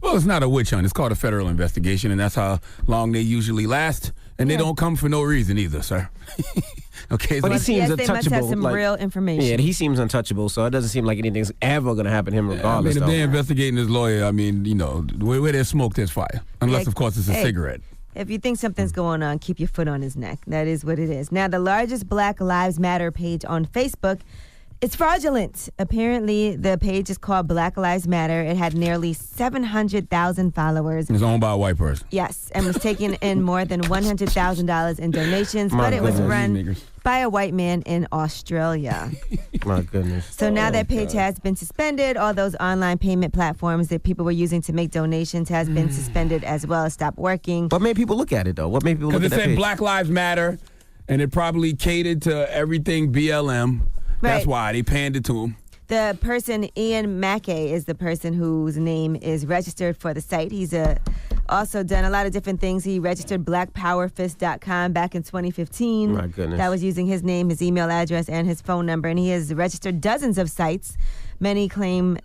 Well, it's not a witch hunt. It's called a federal investigation, and that's how long they usually last. And they don't come for no reason either, sir. Okay, but he seems yes, they untouchable. must have some real information. Yeah, he seems untouchable, so it doesn't seem like anything's ever going to happen to him regardless. I mean, if they're investigating his lawyer, I mean, you know, where there's smoke, there's fire. Unless, of course, it's a cigarette. If you think something's going on, keep your foot on his neck. That is what it is. Now, the largest Black Lives Matter page on Facebook, it's fraudulent. Apparently, the page is called Black Lives Matter. It had nearly 700,000 followers. It's owned by a white person. Yes, and was taking in more than $100,000 in donations, but it was run by a white man in Australia. My goodness. So now that page has been suspended. All those online payment platforms that people were using to make donations has been suspended as well. It stopped working. What made people look at it, though? What made people look at that page? Because it said Black Black Lives Matter, and it probably catered to everything BLM. That's why they pandered to him. The person, Ian Mackay, is the person whose name is registered for the site. He's also done a lot of different things. He registered blackpowerfist.com back in 2015. My goodness. That was using his name, his email address, and his phone number. And he has registered dozens of sites, many claiming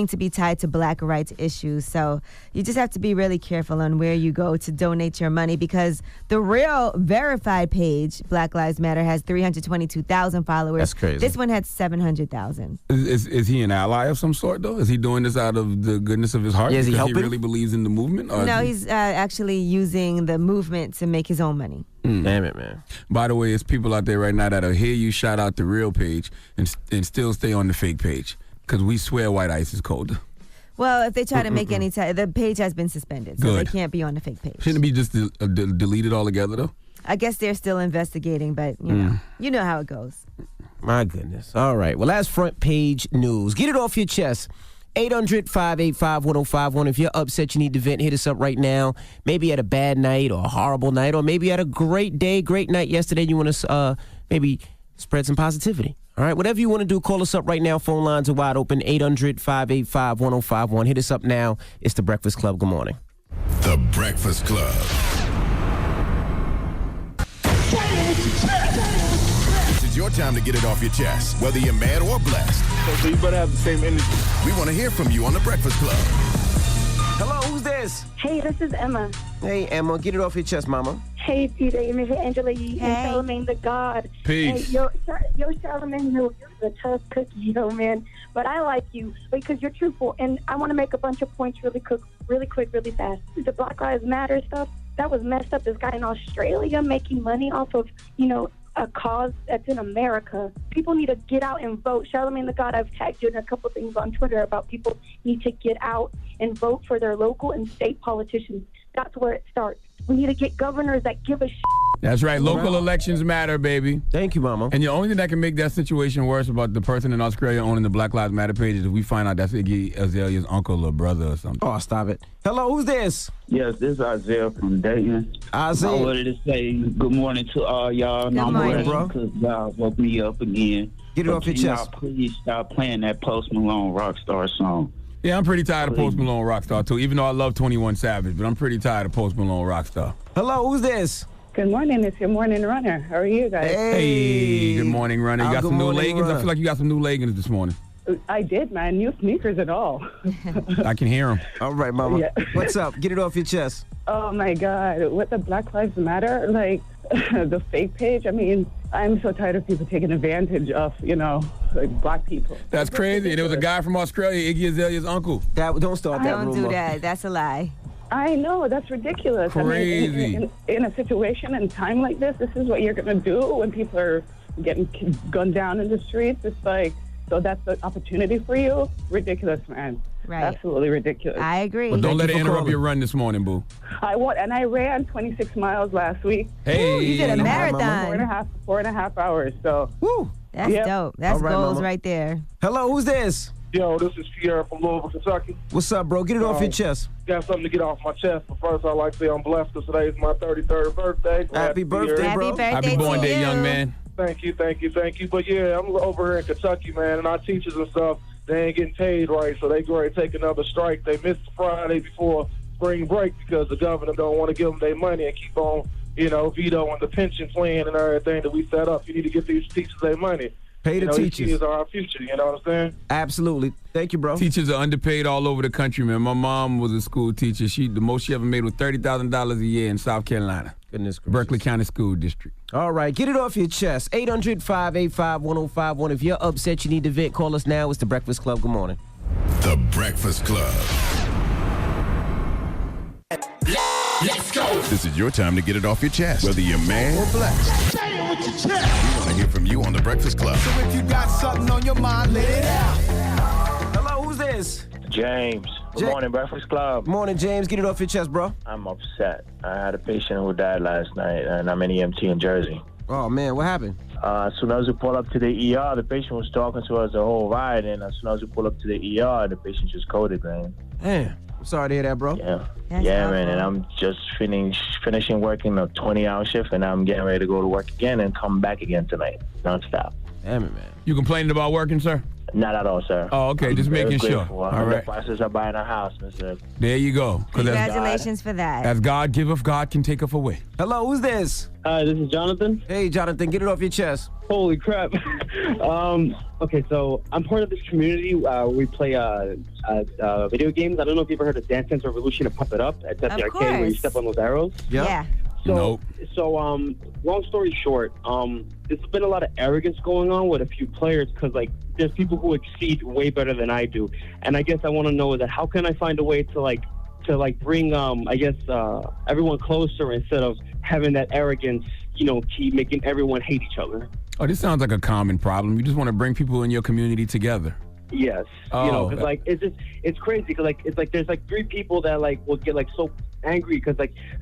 to be tied to black rights issues. So you just have to be really careful on where you go to donate your money, because the real verified page, Black Lives Matter, has 322,000 followers. That's crazy. This one had 700,000. Is he an ally of some sort, though? Is he doing this out of the goodness of his heart? Yeah, is he helping? He really believes in the movement? No, he's actually using the movement to make his own money. Damn it, man. By the way, there's people out there right now that'll hear you shout out the real page and still stay on the fake page. Because we swear white ice is colder. Well, if they try to make the page has been suspended, so they can't be on the fake page. Shouldn't it be just deleted altogether, though? I guess they're still investigating, but you know how it goes. My goodness. All right. Well, that's front page news. Get it off your chest. 800-585-1051. If you're upset, you need to vent, hit us up right now. Maybe you had a bad night or a horrible night, or maybe you had a great day, great night yesterday. You want to maybe spread some positivity. All right, whatever you want to do, call us up right now. Phone lines are wide open, 800-585-1051. Hit us up now. It's The Breakfast Club. Good morning. The Breakfast Club. This is your time to get it off your chest, whether you're mad or blessed. So you better have the same energy. We want to hear from you on The Breakfast Club. Hello, who's this? Hey, this is Emma. Hey, Emma, get it off your chest, mama. Hey, DJ, Miss Angela Yee, and Charlamagne the God. Peace. Hey, yo, Charlamagne, you're a tough cookie, man. But I like you because you're truthful, and I want to make a bunch of points really quick, really fast. The Black Lives Matter stuff, that was messed up. This guy in Australia making money off of, a cause that's in America. People need to get out and vote. Charlamagne the God, I've tagged you in a couple things on Twitter about people need to get out and vote for their local and state politicians. That's where it starts. We need to get governors that give a shit. That's right. Local elections matter, baby. Thank you, mama. And the only thing that can make that situation worse about the person in Australia owning the Black Lives Matter page is if we find out that's Iggy Azalea's uncle or brother or something. Oh, stop it. Hello, who's this? Yes, this is Isaiah from Dayton. Isaiah. I wanted to say good morning to all y'all. Good morning, bro. Because y'all woke me up again. Get it off your chest. Please stop playing that Post Malone Rockstar song. Yeah, I'm pretty tired of Post Malone Rockstar, too, even though I love 21 Savage, but I'm pretty tired of Post Malone Rockstar. Hello, who's this? Good morning. It's your morning runner. How are you guys? Hey, good morning, runner. You got some new leggings? Runner. I feel like you got some new leggings this morning. I did, man. New sneakers and all. I can hear them. All right, mama. Yeah. What's up? Get it off your chest. Oh, my God. With the Black Lives Matter, like, the fake page, I mean, I'm so tired of people taking advantage of, like black people. That's crazy. There was a guy from Australia, Iggy Azalea's uncle. Don't start that Don't rumor. do that. That's a lie. I know. That's ridiculous. Crazy. I mean, in a situation and time like this is what you're going to do when people are getting gunned down in the streets. It's like, so that's the opportunity for you? Ridiculous, man. Right. Absolutely ridiculous. I agree. Well, don't let it for interrupt calling. your run this morning, boo. I ran 26 miles last week. Hey. Ooh, you did a Mama. marathon. 4.5 hours. So, Woo. That's Yep. dope. That's All right, goals mama. right there. Hello, who's this? Yo, this is Pierre from Louisville, Kentucky. What's up, bro? Get it off your chest. Got something to get off my chest. But first, I'd like to say I'm blessed because today is my 33rd birthday. Glad Happy to be here. birthday, Happy bro. birthday Happy born to day, you. young man. Thank you. But yeah, I'm over here in Kentucky, man, and our teachers and stuff, they ain't getting paid right, so they go ready to take another strike. They missed Friday before spring break because the governor don't want to give them their money and keep on, vetoing the pension plan and everything that we set up. You need to get these teachers their money. Pay the these teachers. kids are our future. You know what I'm saying? Absolutely. Thank you, bro. Teachers are underpaid all over the country, man. My mom was a school teacher. The most she ever made was $30,000 a year in South Carolina. Goodness gracious. Berkeley County School District. All right, get it off your chest. 800-585-1051. If you're upset, you need to vent, call us now. It's The Breakfast Club. Good morning. The Breakfast Club. Let's go. This is your time to get it off your chest, whether you're mad or blessed. Say it with your chest. We want to hear from you on The Breakfast Club. So if you got something on your mind, let it out. Hello, who's this? James. Good morning, Breakfast Club. Morning, James. Get it off your chest, bro. I'm upset. I had a patient who died last night, and I'm in EMT in Jersey. Oh, man, what happened? As soon as we pull up to the ER, the patient was talking to us the whole ride, and as soon as we pull up to the ER, the patient just coded, man. Damn. I'm sorry to hear that, bro. Yeah. That's yeah, awful. man, and I'm just finishing working a 20-hour shift, and I'm getting ready to go to work again and come back again tonight, nonstop. Damn it, man. You complaining about working, sir? Not at all, sir. Oh, okay, just Very making sure. grateful. All I'm in right. the process of buying a house, Mr. There you go. 'Cause Congratulations for that. As God giveth, God can taketh away. Hello, who's this? Hi, this is Jonathan. Hey, Jonathan, get it off your chest. Holy crap. Okay, so I'm part of this community. We play video games. I don't know if you've ever heard of Dance Dance Revolution and Pump It Up. It's at the Of arcade where you course. step on those arrows. Yeah. Nope. So, long story short, there's been a lot of arrogance going on with a few players because, like, there's people who exceed way better than I do. And I guess I want to know that how can I find a way to bring, everyone closer instead of having that arrogance, keep making everyone hate each other. Oh, this sounds like a common problem. You just want to bring people in your community together. Yes. Oh, because it's crazy because there's three people that will get so angry because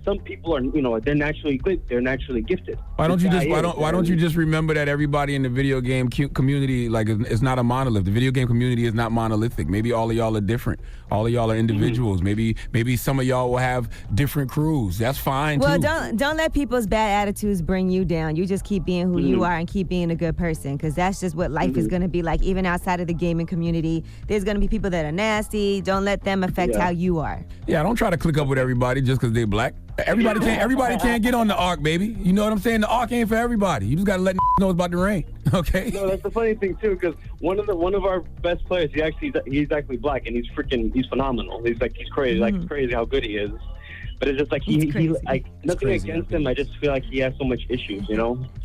some people are they're naturally good, they're naturally gifted. Why don't you just remember that everybody in the video game community is not a monolith. The video game community is not monolithic. Maybe all of y'all are different. All of y'all are individuals. Maybe some of y'all will have different crews. That's fine Well, too. don't let people's bad attitudes bring you down. You just keep being who you are and keep being a good person because that's just what life is going to be like. Even outside of the gaming community, there's going to be people that are nasty. Don't let them affect how you are. Yeah, don't try to click up with everybody just because they're black. Everybody can't get on the ark, baby. You know what I'm saying? The ark ain't for everybody. You just gotta let know about the rain. Okay. No, that's the funny thing too, because one of our best players, he's actually black and he's phenomenal. He's crazy, it's crazy how good he is. But it's just nothing against him. I just feel like he has so much issues,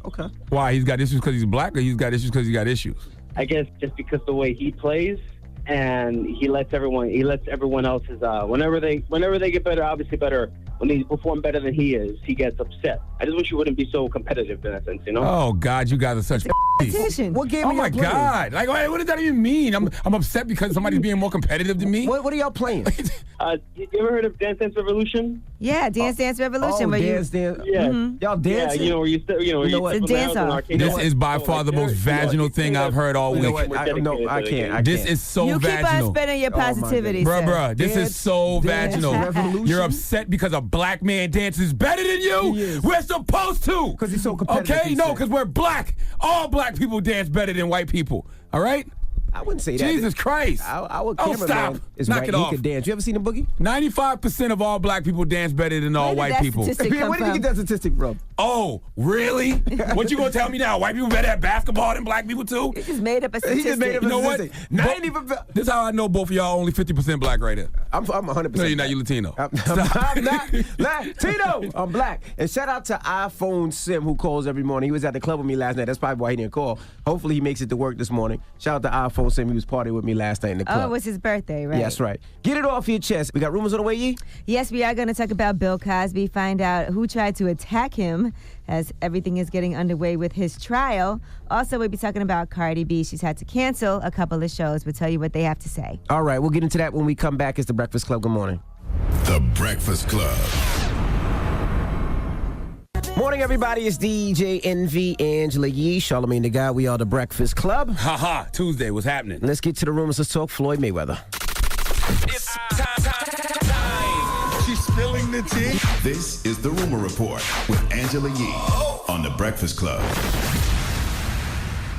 Okay. Why? He's got issues because he's black, or he's got issues because he got issues? I guess just because the way he plays, and he lets everyone else's whenever they get better, obviously better. When they perform better than he is, he gets upset. I just wish you wouldn't be so competitive in that sense, Oh God, you guys are such competition. What game Oh are y'all my playing? God! What does that even mean? I'm upset because somebody's being more competitive than me. What are y'all playing? You ever heard of Dance Dance Revolution? Yeah, Dance Dance Revolution. where Dance. Yeah. Y'all dancing? Yeah, where you what? It's a dance-off. This is by far the most vaginal thing I've heard all week. I can't. This is so you vaginal. keep on spending your positivity, sir. Bruh, this is so vaginal. Revolution? You're upset because a black man dances better than you? We're supposed to. Because he's so competitive. Okay? No, because we're black. All black people dance better than white people. All right? I wouldn't say that. Jesus Christ. Our Oh, cameraman stop. is Knock right. it He off. can dance. You ever seen the boogie? 95% of all black people dance better than all Where did white that people. statistic come Where did you from? get that statistic from? Oh, really? What you gonna tell me now? White people better at basketball than black people too? He just made up a He statistic. just made up a You know what? statistic. Not even. This is how I know both of y'all only 50% black right here. I'm 100%. No, you're not. You're Latino. I'm not Latino. I'm black. And shout out to iPhone Sim who calls every morning. He was at the club with me last night. That's probably why he didn't call. Hopefully he makes it to work this morning. Shout out to iPhone Sim. He was partying with me last night in the club. Oh, it was his birthday, right? Yes, right. Get it off your chest. We got rumors on the way, Yee? Yes, we are going to talk about Bill Cosby, find out who tried to attack him as everything is getting underway with his trial. Also, we'll be talking about Cardi B. She's had to cancel a couple of shows. We'll tell you what they have to say. All right, we'll get into that when we come back. It's The Breakfast Club. Good morning. The Breakfast Club. Morning, everybody. It's DJ NV, Angela Yee, Charlamagne the Guy. We are The Breakfast Club. Haha, Tuesday, what's happening? Let's get to the rumors. Let's talk Floyd Mayweather. It's time. She's spilling the tea. This is The Rumor Report with Angela Yee on The Breakfast Club.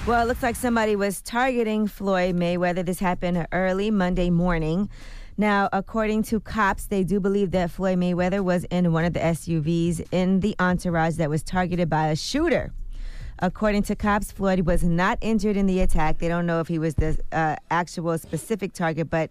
Well, it looks like somebody was targeting Floyd Mayweather. This happened early Monday morning. Now, according to cops, they do believe that Floyd Mayweather was in one of the SUVs in the entourage that was targeted by a shooter. According to cops, Floyd was not injured in the attack. They don't know if he was the actual specific target, but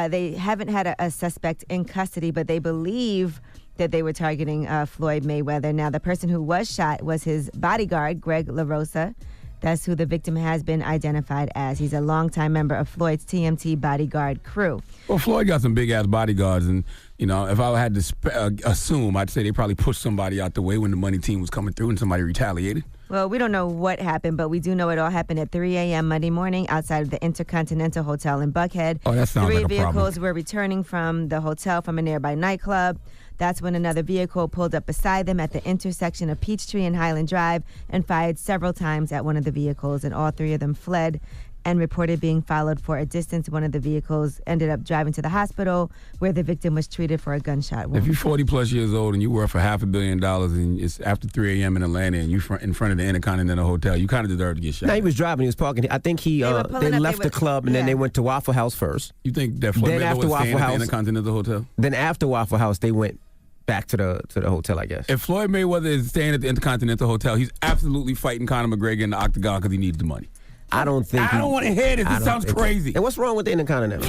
they haven't had a suspect in custody, but they believe that they were targeting Floyd Mayweather. Now, the person who was shot was his bodyguard, Greg LaRosa. That's who the victim has been identified as. He's a longtime member of Floyd's TMT bodyguard crew. Well, Floyd got some big-ass bodyguards, and, you know, if I had to assume, I'd say they probably pushed somebody out the way when the money team was coming through and somebody retaliated. Well, we don't know what happened, but we do know it all happened at 3 a.m. Monday morning outside of the Intercontinental Hotel in Buckhead. Oh, that sounds like a problem. 3 vehicles were returning from the hotel from a nearby nightclub. That's when another vehicle pulled up beside them at the intersection of Peachtree and Highland Drive and fired several times at one of the vehicles, and all three of them fled and reported being followed for a distance. One of the vehicles ended up driving to the hospital where the victim was treated for a gunshot wound. If you're 40-plus years old and you work for $500 million and it's after 3 a.m. in Atlanta and you're in front of the Intercontinental Hotel, you kind of deserve to get shot. No, he was driving. He was parking. I think they left the club and then they went to Waffle House first. You think that Floyd Mayweather was staying at the Intercontinental Hotel? Then after Waffle House, they went back to the hotel, I guess. If Floyd Mayweather is staying at the Intercontinental Hotel, he's absolutely fighting Conor McGregor in the octagon because he needs the money. I don't want to hear this. It sounds crazy. And what's wrong with the Intercontinental?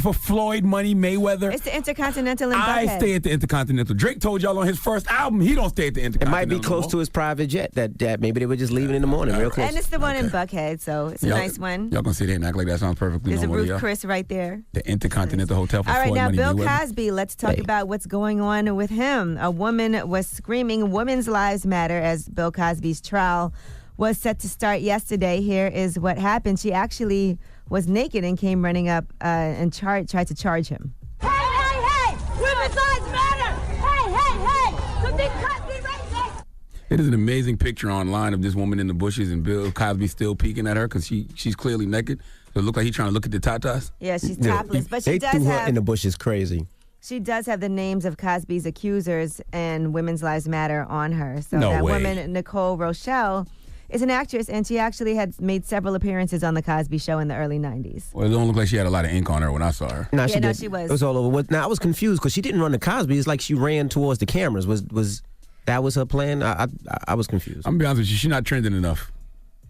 For Floyd Money Mayweather. It's the Intercontinental in I Buckhead. stay at the Intercontinental. Drake told y'all on his first album he don't stay at the Intercontinental. It might be close to his private jet that maybe they were just leaving in the morning real close. And it's the one in Buckhead, so it's a nice one. Y'all gonna sit there and act like that sounds perfectly There's a normal to Ruth y'all? Chris right there. The Intercontinental Hotel for All right, Floyd now Money Bill Mayweather. Cosby, let's talk about what's going on with him. A woman was screaming "Women's Lives Matter" as Bill Cosby's trial was set to start yesterday. Here is what happened. She actually was naked and came running up and tried to charge him. Hey, hey, hey! Women's lives matter! Hey, hey, hey! The big Cosby racist! It is an amazing picture online of this woman in the bushes and Bill Cosby still peeking at her because she's clearly naked. So it looked like he's trying to look at the tatas. Yeah, she's topless, but she they does threw her have in the bushes crazy. She does have the names of Cosby's accusers and Women's Lives Matter on her. So No that way. woman, Nicole Rochelle, is an actress, and she actually had made several appearances on The Cosby Show in the early 90s. Well, it don't look like she had a lot of ink on her when I saw her. No, Yeah, she no, did. she was. It was all over. Now I was confused because she didn't run to Cosby. It's like she ran towards the cameras. Was that was her plan? I was confused. I'm gonna be honest with you, she's not trending enough.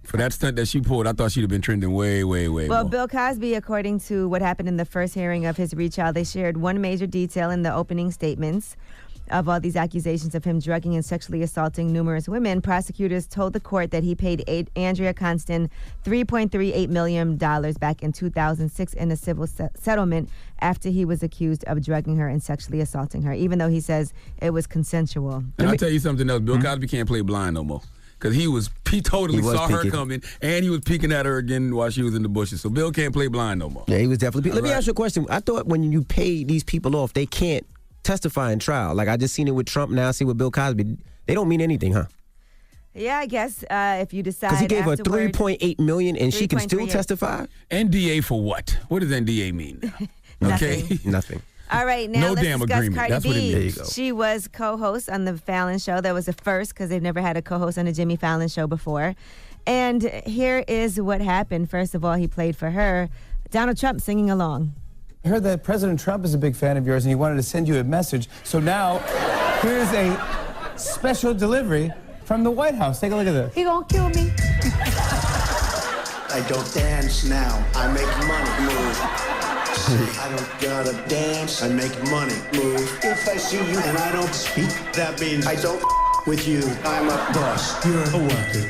For that stunt that she pulled, I thought she'd have been trending way Well, more. Bill Cosby, according to what happened in the first hearing of his retrial, they shared one major detail in the opening statements of all these accusations of him drugging and sexually assaulting numerous women. Prosecutors told the court that he paid Andrea Constant $3.38 million back in 2006 in a civil settlement after he was accused of drugging her and sexually assaulting her, even though he says it was consensual. And I'll tell you something else. Bill Cosby can't play blind no more. Because he totally saw her coming, and he was peeking at her again while she was in the bushes. So Bill can't play blind no more. Yeah, he was definitely. Let me All right. ask you a question. I thought when you pay these people off, they can't testify in trial. Like I just seen it with Trump. Now I see with Bill Cosby. They don't mean anything, huh? Yeah, I guess if you decide Because he gave her afterward- $3.8 million, and she can still 3.38. testify. NDA for what? What does NDA mean now? Okay. Nothing. All right, now No let's damn discuss agreement. Cardi That's B. what it means. There you go. She was co-host on the Fallon Show. That was a first because they've never had a co-host on the Jimmy Fallon Show before. And here is what happened. First of all, he played for her. Donald Trump singing along. I heard that President Trump is a big fan of yours and he wanted to send you a message. So now, here's a special delivery from the White House. Take a look at this. He gonna kill me. I don't dance now. I make money. Move. I don't gotta dance. I make money. Move. If I see you and I don't speak, that means I don't with you. I'm a boss. You're a worker.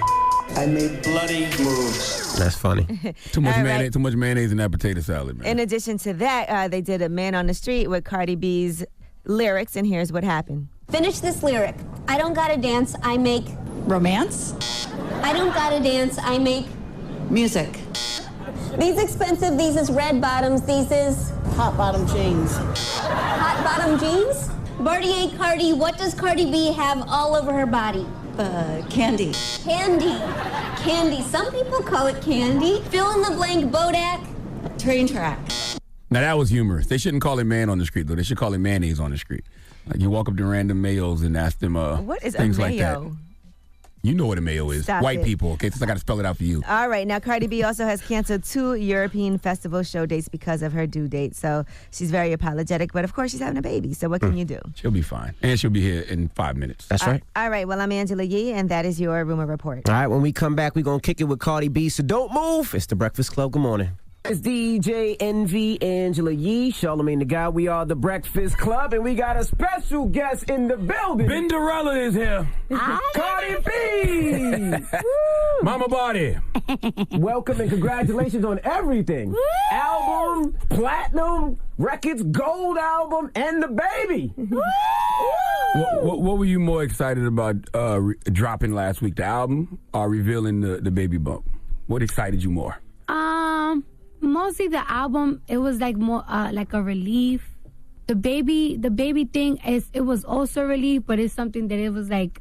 I make bloody moves. That's funny. Too much All mayonnaise. right. Too much mayonnaise in that potato salad, man. In addition to that, they did a Man on the Street with Cardi B's lyrics, and here's what happened. Finish this lyric. I don't gotta dance, I make romance. I don't gotta dance, I make Music. these expensive, these is red bottoms, these is Hot bottom jeans. hot bottom jeans. Bartier Cardi, what does Cardi B have all over her body? Candy. Candy. Candy. Some people call it candy. Fill in the blank, Bodak. Train track. Now that was humorous. They shouldn't call him man on the street though. They should call him mayonnaise on the street. Like you walk up to random mayos and ask them What is things a like that. mayo? You know what a mayo is. Stop White it. people, okay? Since I got to spell it out for you. All right, now Cardi B also has canceled 2 European festival show dates because of her due date. So she's very apologetic, but of course she's having a baby. So what can you do? She'll be fine. And she'll be here in 5 minutes. That's right. All right, well, I'm Angela Yee, and that is your Rumor Report. All right, when we come back, we're going to kick it with Cardi B, so don't move. It's The Breakfast Club. Good morning. It's DJ NV, Angela Yee, Charlamagne the Guy. We are The Breakfast Club, and we got a special guest in the building. Benderella is here. Cardi B! Mama Body. Welcome and congratulations on everything. Album, platinum, records, gold album, and the baby. What were you more excited about dropping last week, the album or revealing the baby bump? What excited you more? Mostly the album. It was like more like a relief. The baby thing it was also relief, but it's something that it was like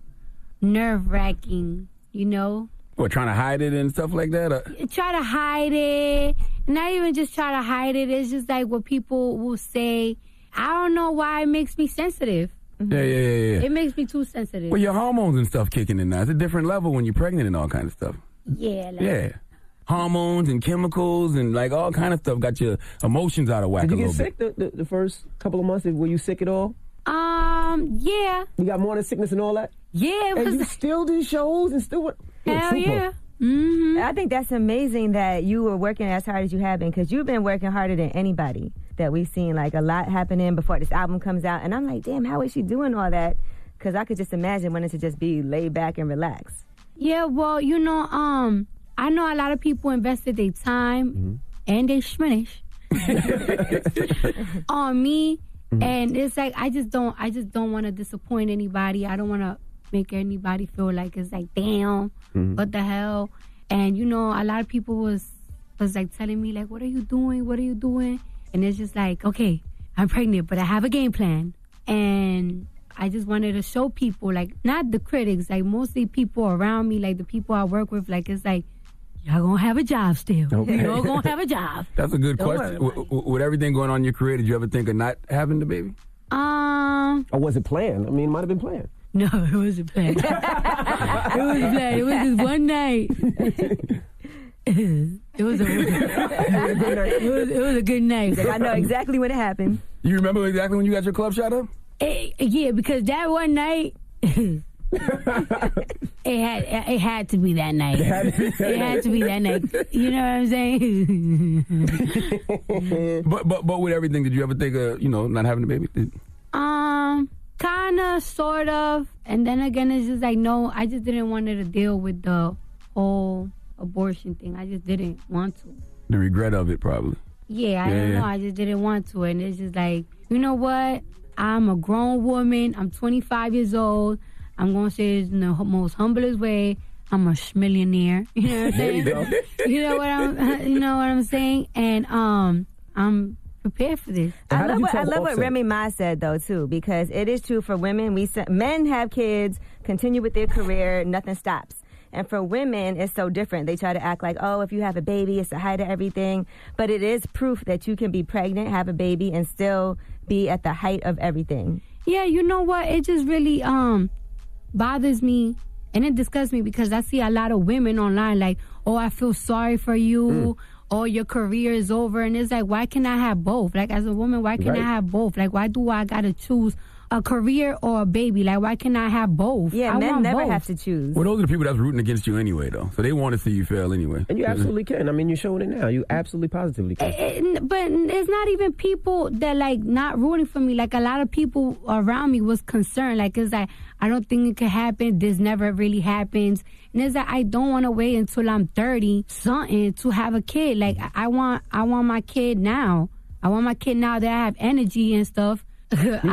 nerve-wracking, you know? What, trying to hide it and stuff like that? Try to hide it. Not even just try to hide it. It's just like what people will say. I don't know why it makes me sensitive. Yeah. It makes me too sensitive. Well, your hormones and stuff kicking in now. It's a different level when you're pregnant and all kind of stuff. Yeah. Yeah. Hormones and chemicals and like all kind of stuff got your emotions out of whack. Did you a get little sick the first couple of months? Were you sick at all? Yeah. You got morning sickness and all that? Yeah. And you still do shows and still what? Hell yeah. I think that's amazing that you were working as hard as you have been, because you've been working harder than anybody that we've seen. Like a lot happening before this album comes out, and I'm like, damn, how is she doing all that? Because I could just imagine wanting to just be laid back and relax. Yeah, well, you know, I know a lot of people invested their time and their shminish on me, and it's like I just don't want to disappoint anybody. I don't want to make anybody feel like it's like, damn, what the hell? And you know, a lot of people was like telling me like, what are you doing? And it's just like, okay, I'm pregnant, but I have a game plan, and I just wanted to show people, like, not the critics, like mostly people around me, like the people I work with, like it's like, y'all gonna have a job still. Okay. Y'all gonna have a job. That's a good Don't question. worry With everything going on in your career, did you ever think of not having the baby? Or was it planned? I mean, it might have been planned. No, it wasn't planned. It wasn't planned. It was just one night. It was a good night. Like, I know exactly when it happened. You remember exactly when you got your club shot up? Yeah, because that one night, it had to be that night. It had to be that night. You know what I'm saying? but with everything, did you ever think of not having a baby? Kinda, sort of, and then again, it's just like no. I just didn't want to deal with the whole abortion thing. I just didn't want to. The regret of it, probably. Yeah, I don't know. I just didn't want to, and it's just like, you know what? I'm a grown woman. I'm 25 years old. I'm gonna say it in the most humblest way. I'm a schmillionaire. You know what I'm saying? There you go. You know what I'm saying? And I'm prepared for this. I love what Remy Ma said though too, because it is true for women. Men have kids, continue with their career, nothing stops. And for women, it's so different. They try to act like, oh, if you have a baby, it's the height of everything. But it is proof that you can be pregnant, have a baby, and still be at the height of everything. Yeah, you know what? It just really bothers me and it disgusts me, because I see a lot of women online like, oh, I feel sorry for you. Oh, your career is over. And it's like, why can't I have both? Like, as a woman, why can't I have both? Like, why do I got to choose a career or a baby? Like, why can't I have both? Yeah, men never have to choose. Well, those are the people that's rooting against you anyway, though. So they want to see you fail anyway. And you absolutely can. I mean, you're showing it now. You absolutely positively can. But it's not even people that, like, not rooting for me. Like, a lot of people around me was concerned. Like, it's like, I don't think it could happen. This never really happens. And it's like, I don't want to wait until I'm 30-something to have a kid. Like, I want my kid now. I want my kid now that I have energy and stuff. I barely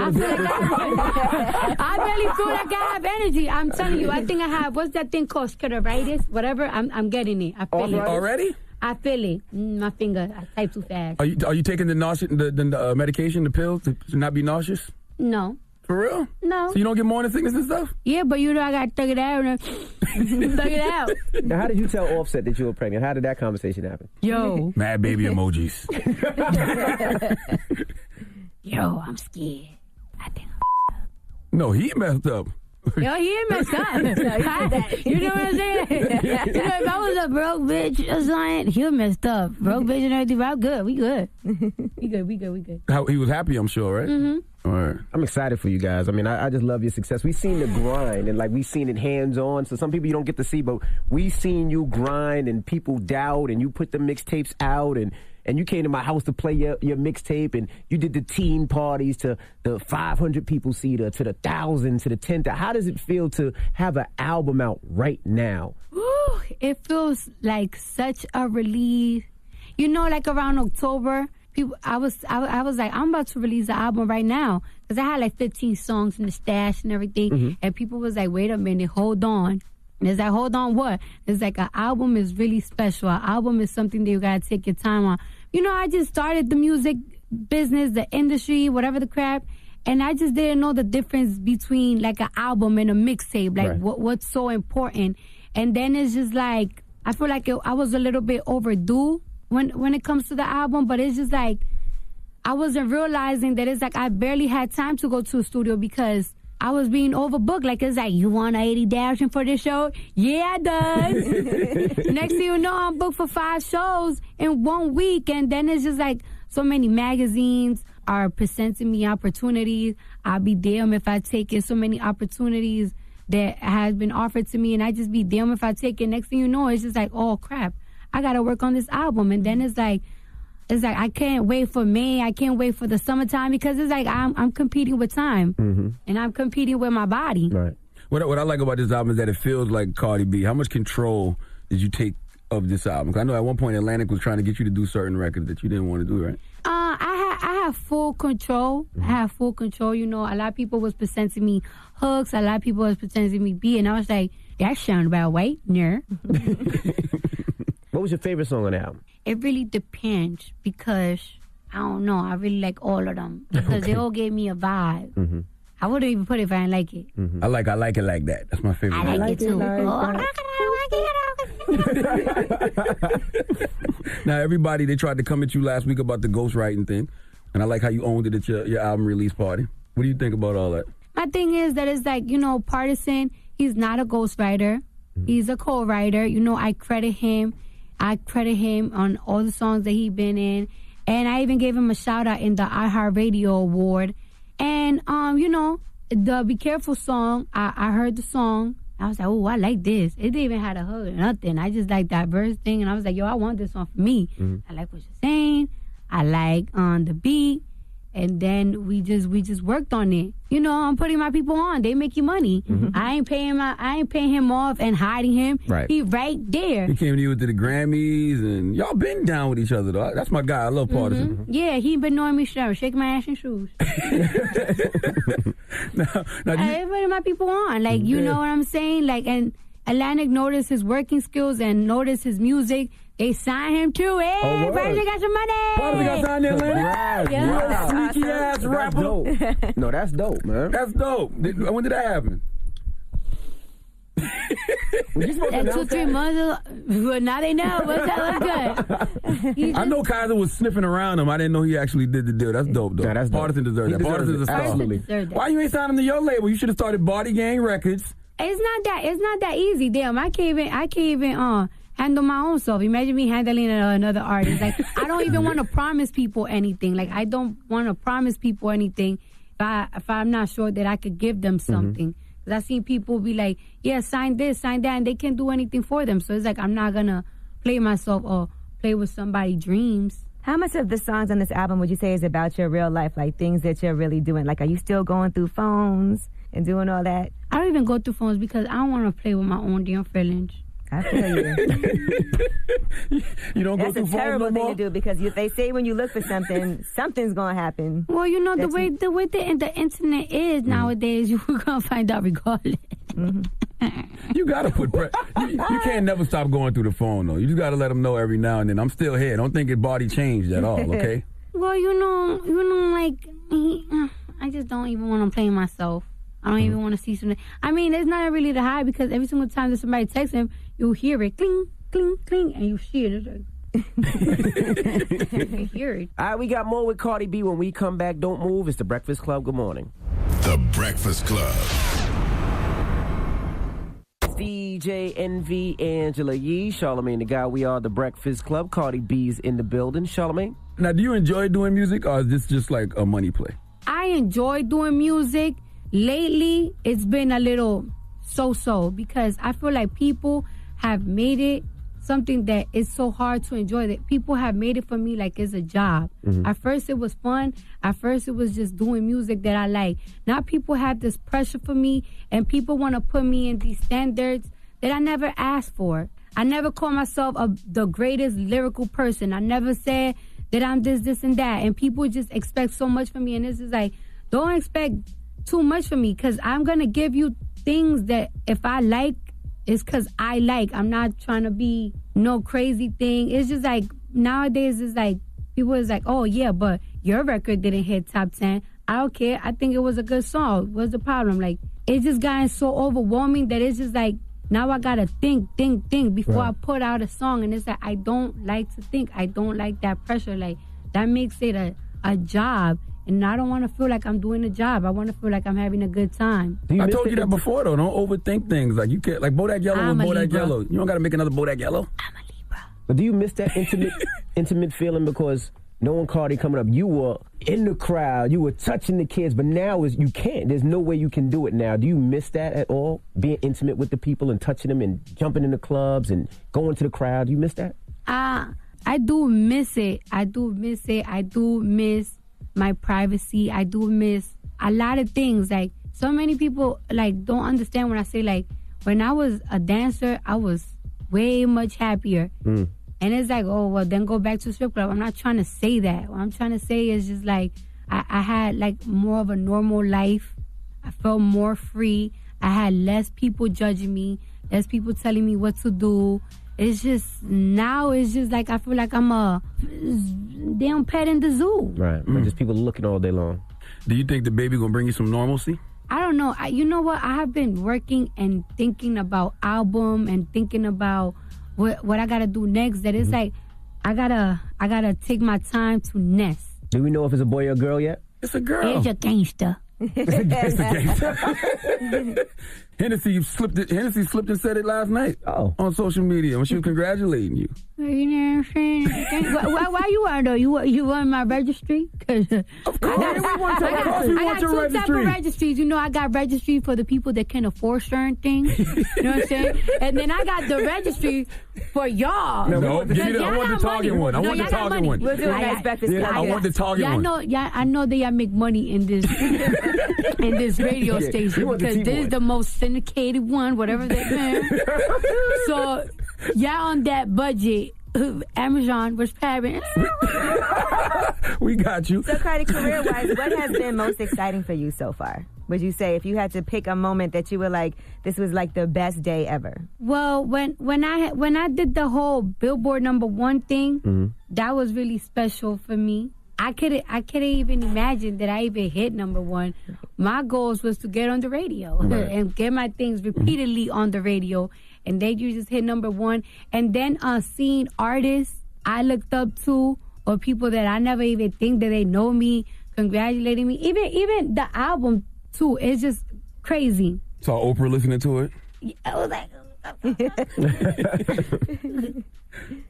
feel like I have energy. I'm telling you, I think I have, what's that thing called? Scleritis? Whatever, I'm getting it. I feel it. Already? I feel it. My finger, I type too fast. Are you taking the medication, the pills to not be nauseous? No. For real? No. So you don't get morning sickness and stuff? Yeah, but you know I got to thug it out. Thug it out. Now, how did you tell Offset that you were pregnant? How did that conversation happen? Yo. Mad baby emojis. Yo, I'm scared. I think No, he messed up. Yo, he ain't messed up. You know what I'm saying? If I was a broke bitch or something, he was messed up. Broke bitch and everything, but I'm good. We good. We good. He was happy, I'm sure, right? Mm-hmm. All right. I'm excited for you guys. I mean, I just love your success. We've seen the grind, and like we've seen it hands-on. So some people you don't get to see, but we've seen you grind, and people doubt, and you put the mixtapes out, and you came to my house to play your mixtape, and you did the teen parties to the 500 people seater, to the 1,000, to the 10,000. How does it feel to have an album out right now? Ooh, it feels like such a relief. You know, like around October, I was like, I'm about to release the album right now, because I had like 15 songs in the stash and everything, and people was like, wait a minute, hold on. And it's like, hold on, what? It's like, an album is really special. An album is something that you gotta take your time on. You know, I just started the music business, the industry, whatever the crap, and I just didn't know the difference between like an album and a mixtape, like what's so important. And then it's just like, I feel like I was a little bit overdue when it comes to the album, but it's just like, I wasn't realizing that it's like I barely had time to go to a studio because I was being overbooked. Like, it's like, you want 80,000 for this show? Yeah, I does. Next thing you know, I'm booked for 5 shows in 1 week. And then it's just like, so many magazines are presenting me opportunities. I'll be damned if I take it. So many opportunities that has been offered to me, and I just be damned if I take it. Next thing you know, it's just like, oh, crap, I got to work on this album. And then it's like, I can't wait for May. I can't wait for the summertime, because it's like I'm competing with time, and I'm competing with my body. Right. What I like about this album is that it feels like Cardi B. How much control did you take of this album? 'Cause I know at one point Atlantic was trying to get you to do certain records that you didn't want to do, right? I have full control. I have full control. You know, a lot of people was presenting me hooks. A lot of people was presenting me beat, and I was like, that sound about right, yeah. What was your favorite song on the album? It really depends, because I don't know. I really like all of them, because they all gave me a vibe. I wouldn't even put it if I didn't like it. I like it like that. That's my favorite. I like it too. Now, everybody, they tried to come at you last week about the ghostwriting thing, and I like how you owned it at your album release party. What do you think about all that? My thing is that it's like, you know, Partisan, he's not a ghostwriter. He's a co-writer. You know, I credit him on all the songs that he's been in. And I even gave him a shout out in the iHeartRadio Award. And, you know, the Be Careful song, I heard the song. I was like, oh, I like this. It didn't even have a hook or nothing. I just like that verse thing. And I was like, yo, I want this song for me. I like what you're saying. I like the beat. And then we just worked on it. You know, I'm putting my people on. They make you money. I ain't paying him off and hiding him. Right. He right there. He came to you to the Grammys, and y'all been down with each other, though. That's my guy. I love Partisan. Yeah, he been knowing me shake my ass and shoes. I putting my people on. Like, you know what I'm saying? Like, and Atlantic noticed his working skills and noticed his music. They signed him too. Hey, Partisan got some money. Partisan got signed in Atlantic? Yeah. Sneaky ass rapper. Dope. No, that's dope, man. That's dope. When did that happen? And 2-3 months ago, well, now they know. What's good? I know Kaiser was sniffing around him. I didn't know he actually did the deal. That's dope, though. Yeah, that's dope. Partisan deserved that. Partisan's a star. Absolutely. Why you ain't signed him to your label? You should have started Body Gang Records. It's not that easy. Damn, I can't even handle my own self. Imagine me handling another artist. Like, I don't even want to promise people anything. Like, I don't want to promise people anything if I'm not sure that I could give them something. Because I've seen people be like, yeah, sign this, sign that, and they can't do anything for them. So it's like, I'm not going to play myself or play with somebody's dreams. How much of the songs on this album would you say is about your real life, like things that you're really doing? Like, are you still going through phones and doing all that? I don't even go through phones because I don't want to play with my own damn feelings. I feel you. You don't go through phones no more? That's a terrible thing to do, because they say when you look for something, something's going to happen. Well, you know, the way the internet is nowadays, you're going to find out regardless. You got to put you can't never stop going through the phone, though. You just got to let them know every now and then, I'm still here. Don't think your body changed at all, okay? Well, you know, like, I just don't even want to play myself. I don't even want to see something. I mean, it's not really to hide, because every single time that somebody texts him, you'll hear it, cling, cling, cling, and you see it. It's like, you hear it. All right, we got more with Cardi B when we come back. Don't move. It's The Breakfast Club. Good morning. The Breakfast Club. DJ NV, Angela Yee, Charlamagne the Guy. We are the Breakfast Club. Cardi B's in the building. Charlamagne? Now, do you enjoy doing music, or is this just like a money play? I enjoy doing music. Lately, it's been a little so-so because I feel like people have made it something that is so hard to enjoy, that people have made it for me like it's a job. At first, it was fun. At first, it was just doing music that I like. Now people have this pressure for me, and people want to put me in these standards that I never asked for. I never call myself the greatest lyrical person. I never said that I'm this, and that. And people just expect so much from me. And it's just like, don't expect too much from me, because I'm going to give you things that if I like, it's because I like. I'm not trying to be no crazy thing. It's just like, nowadays it's like, people is like, oh yeah, but your record didn't hit top 10. I don't care. I think it was a good song. What's the problem? Like, it's just gotten so overwhelming that it's just like, now I gotta think before I put out a song. And it's like, I don't like to think. I don't like that pressure. Like, that makes it a job. And I don't want to feel like I'm doing a job. I want to feel like I'm having a good time. I told you that before, though. Don't overthink things. Like, you can't, like Bodak Yellow was Bodak Yellow. You don't got to make another Bodak Yellow. I'm a Libra. But do you miss that intimate feeling? Because knowing Cardi coming up, you were in the crowd, you were touching the kids, but now you can't. There's no way you can do it now. Do you miss that at all? Being intimate with the people and touching them and jumping in the clubs and going to the crowd. Do you miss that? I do miss it. I do miss my privacy. I do miss a lot of things. Like, so many people like don't understand when I say, like, when I was a dancer, I was way much happier. And it's like, oh, well, then go back to strip club. I'm not trying to say that. What I'm trying to say is just like, I had like more of a normal life. I felt more free. I had less people judging me, less people telling me what to do. It's just, now it's just like, I feel like I'm a damn pet in the zoo. Right, but just people looking all day long. Do you think the baby gonna bring you some normalcy? I don't know. You know what? I have been working and thinking about album and thinking about what I gotta do next. That it's like, I gotta take my time to nest. Do we know if it's a boy or a girl yet? It's a girl. It's a gangster. It's a gangster. Hennessy slipped and said it last night on social media when she was congratulating you. You know what I'm saying? Why you are though? You on my registry? Of course, we want your registry. I got two type of registries. You know, I got registry for the people that can afford certain things. You know what I'm saying? And then I got the registry for y'all. No, give me I want the target one. I want the target one. We'll do a nice breakfast. I want the target one. I know that y'all make money in this in this radio station because this is the most syndicated one, whatever that means. So y'all on that budget. Amazon was parent. We got you. So, Cardi, career-wise, what has been most exciting for you so far? Would you say, if you had to pick a moment that you were like, this was like the best day ever? Well, when I did the whole Billboard #1 thing, that was really special for me. I couldn't even imagine that I even hit #1. My goals was to get on the radio and get my things repeatedly on the radio. And then you just hit #1. And then seeing artists I looked up to, or people that I never even think that they know me, congratulating me. Even the album, too. It's just crazy. Saw Oprah listening to it? I was like...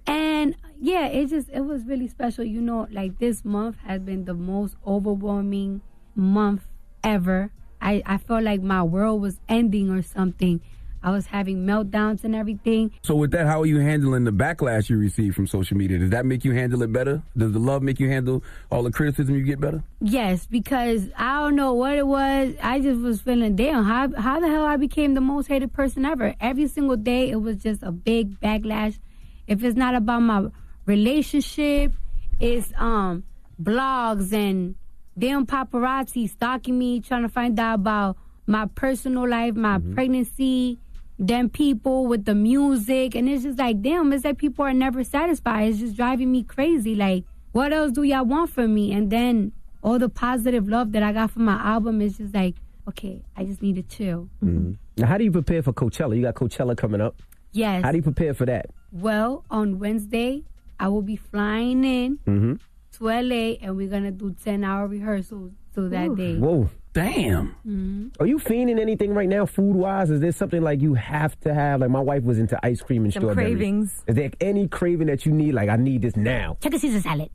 And, yeah, it was really special. You know, like, this month has been the most overwhelming month ever. I felt like my world was ending or something. I was having meltdowns and everything. So with that, how are you handling the backlash you receive from social media? Does that make you handle it better? Does the love make you handle all the criticism you get better? Yes, because I don't know what it was. I just was feeling, damn, how the hell I became the most hated person ever. Every single day, it was just a big backlash. If it's not about my relationship, it's blogs and damn paparazzi stalking me, trying to find out about my personal life, my pregnancy, them people with the music. And it's just like, damn, it's like people are never satisfied. It's just driving me crazy. Like, what else do y'all want from me? And then all the positive love that I got from my album is just like, okay, I just need to chill. Now, how do you prepare for Coachella? You got Coachella coming up. Yes. How do you prepare for that? Well, on Wednesday, I will be flying in to LA, and we're going to do 10-hour rehearsals through that day. Whoa. Damn. Are you fiending anything right now, food-wise? Is there something like you have to have? Like my wife was into ice cream and Some strawberries. cravings. Is there any craving that you need? Like, I need this now. Chicken Caesar salad.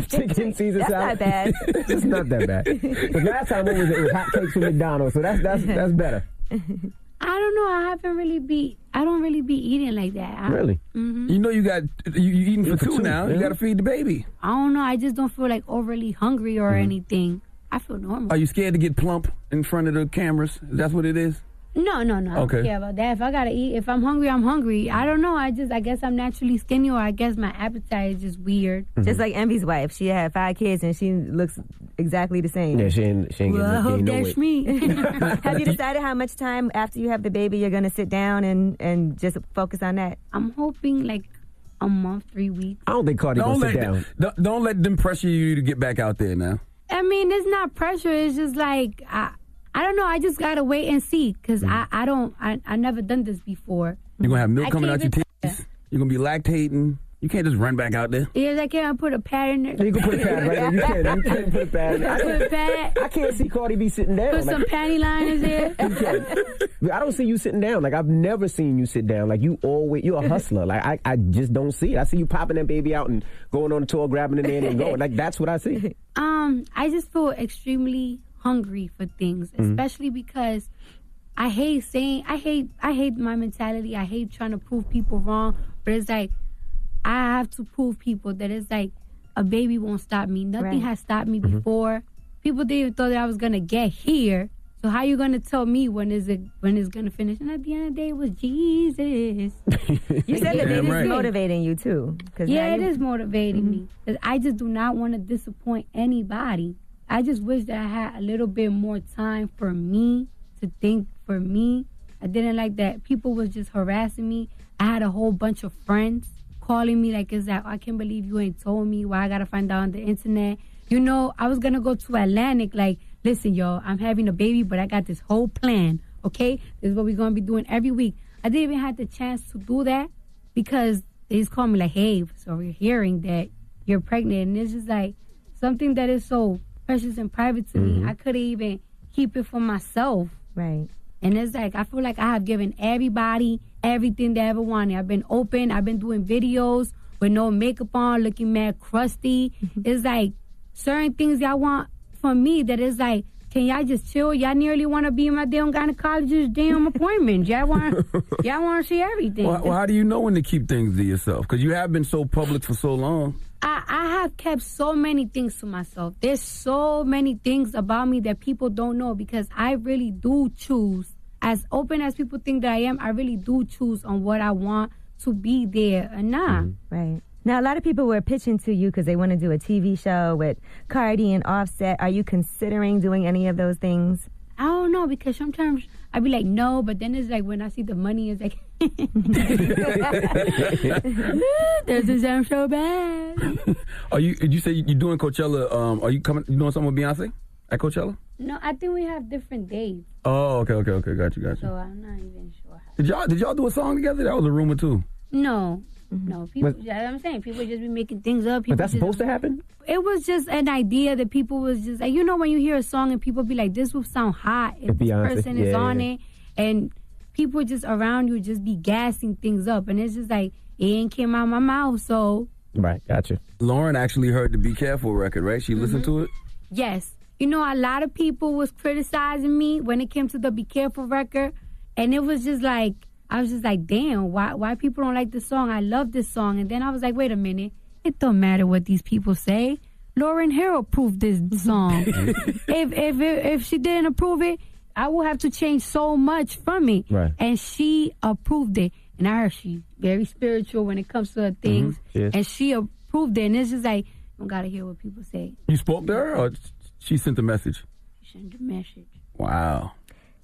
Chicken Caesar That's salad? not bad. It's not that bad. Because last time it was hot cakes from McDonald's, so that's better. I don't know. I don't really be eating like that. Really? Mm-hmm. You know you eating for two now. yeah. You got to feed the baby. I don't know. I just don't feel like overly hungry or anything. I feel normal. Are you scared to get plump in front of the cameras? That's what it is? No. I don't care about that. If I gotta eat, if I'm hungry, I'm hungry. I don't know. I guess I'm naturally skinny, or I guess my appetite is just weird. Just like Envy's wife. She had 5 kids and she looks exactly the same. Yeah, she ain't Well, I hope getting no that's weight. me. Have you decided how much time after you have the baby you're going to sit down and just focus on that? I'm hoping like a month, 3 weeks. I don't think Cardi Don't gonna sit let down. don't let them pressure you to get back out there now. I mean, it's not pressure. It's just like I don't know. I just gotta wait and see because I never done this before. You're gonna have milk I coming out can't your even- titties. You're gonna be lactating. You can't just run back out there. Yes, I can't put a pad in there. You can put a pad right there. You can put a pad in there. Put a pad. I can't see Cardi B sitting down. Put some panty liners there. I don't see you sitting down. Like, I've never seen you sit down. Like, you're a hustler. Like, I just don't see it. I see you popping that baby out and going on the tour, grabbing it in and going. Like, that's what I see. I just feel extremely hungry for things, especially because I hate my mentality. I hate trying to prove people wrong, but it's like I have to prove people that it's like a baby won't stop me. Nothing has stopped me before. People didn't even thought that I was gonna get here. So how you gonna tell me when it's gonna finish? And at the end of the day, it was Jesus. You said that it is right. motivating you too. Yeah, it is motivating me. 'Cause I just do not want to disappoint anybody. I just wish that I had a little bit more time for me to think for me. I didn't like that people was just harassing me. I had a whole bunch of friends calling me like, "Is that I can't believe you ain't told me. Why I gotta find out on the internet?" You know, I was gonna go to Atlantic. Like, listen, y'all, I'm having a baby, but I got this whole plan. Okay, this is what we're gonna be doing every week. I didn't even have the chance to do that because they just called me like, "Hey, so we're hearing that you're pregnant," and it's just like something that is so precious and private to me. I couldn't even keep it for myself. Right. And it's like, I feel like I have given everybody everything they ever wanted. I've been open. I've been doing videos with no makeup on, looking mad crusty. It's like certain things y'all want from me that is like, can y'all just chill? Y'all nearly want to be in my damn gynecologist damn appointment. Y'all want to see everything. Well, how do you know when to keep things to yourself? Because you have been so public for so long. I have kept so many things to myself. There's so many things about me that people don't know because I really do choose. As open as people think that I am, I really do choose on what I want to be there or not. Right. Now, a lot of people were pitching to you because they want to do a TV show with Cardi and Offset. Are you considering doing any of those things? I don't know because sometimes I be like, no, but then it's like when I see the money, it's like, doesn't sound so bad. You say you're doing Coachella? Are you doing something with Beyonce at Coachella? No, I think we have different days. Oh, okay. Got you. So I'm not even sure. Did y'all do a song together? That was a rumor too. No. People. I'm saying people just be making things up. But that's supposed to happen? It was just an idea that people was just like, you know, when you hear a song and people be like, this will sound hot if this Beyonce. person is on it, and people just around you just be gassing things up, and it's just like it ain't came out my mouth, so. Right, gotcha. Lauren actually heard the Be Careful record, right? She listened to it. Yes. You know, a lot of people was criticizing me when it came to the Be Careful record, and it was just like, I was just like, damn, why people don't like this song? I love this song. And then I was like, wait a minute. It don't matter what these people say. Lauryn Hill approved this song. if she didn't approve it, I would have to change so much from it. Right. And she approved it. And I heard she's very spiritual when it comes to her things. Yes. And she approved it. And it's just like, you don't got to hear what people say. You spoke to her, or she sent a message? She sent a message. Wow.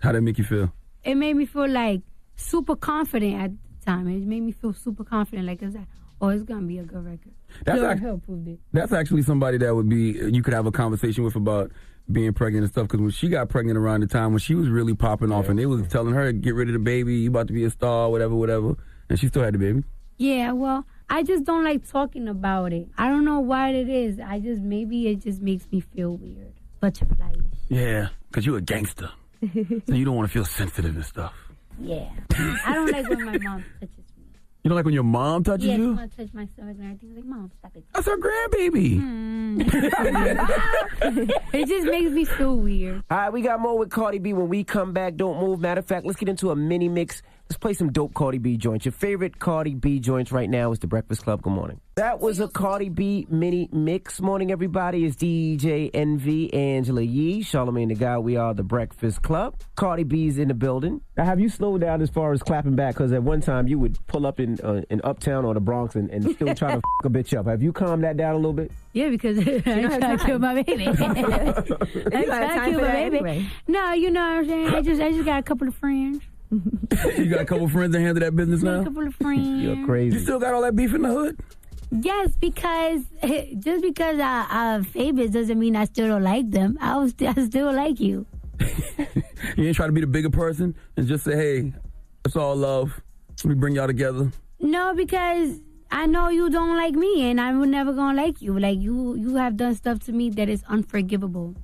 How'd that make you feel? It made me feel like super confident at the time. It made me feel super confident. Like, it's like, oh, it's going to be a good record. Lauryn Hill proved it. That's actually somebody that would be, you could have a conversation with about being pregnant and stuff. Because when she got pregnant around the time when she was really popping off, and they was telling her, get rid of the baby, you about to be a star, whatever. And she still had the baby. Yeah, well, I just don't like talking about it. I don't know what it is. Maybe it just makes me feel weird. Butterfly. Yeah. Because you're a gangster. So you don't want to feel sensitive and stuff. Yeah. I don't like when my mom touches me. You don't like when your mom touches Yeah, she you? want to touch my stomach and everything. I'm like, Mom, stop it. That's her grandbaby. It just makes me feel weird. All right, we got more with Cardi B when we come back. Don't move. Matter of fact, let's get into a mini mix. Let's play some dope Cardi B joints. Your favorite Cardi B joints right now is The Breakfast Club. Good morning. That was a Cardi B mini mix. Morning, everybody. It's DJ NV, Angela Yee, Charlamagne the Guy. We are The Breakfast Club. Cardi B's in the building. Now, have you slowed down as far as clapping back? Because at one time you would pull up in Uptown or the Bronx and still try to f*** a bitch up. Have you calmed that down a little bit? Yeah, because I'm trying to kill my baby. I'm trying to kill my baby. Anyway. No, you know what I'm saying? I just got a couple of friends. You got a couple friends that handle that business now? A couple of friends. You're crazy. You still got all that beef in the hood? Yes, because just because I'm famous doesn't mean I still don't like them. I still like you. You ain't try to be the bigger person and just say, hey, it's all love. Let me bring y'all together. No, because I know you don't like me, and I'm never gonna like you. Like you have done stuff to me that is unforgivable.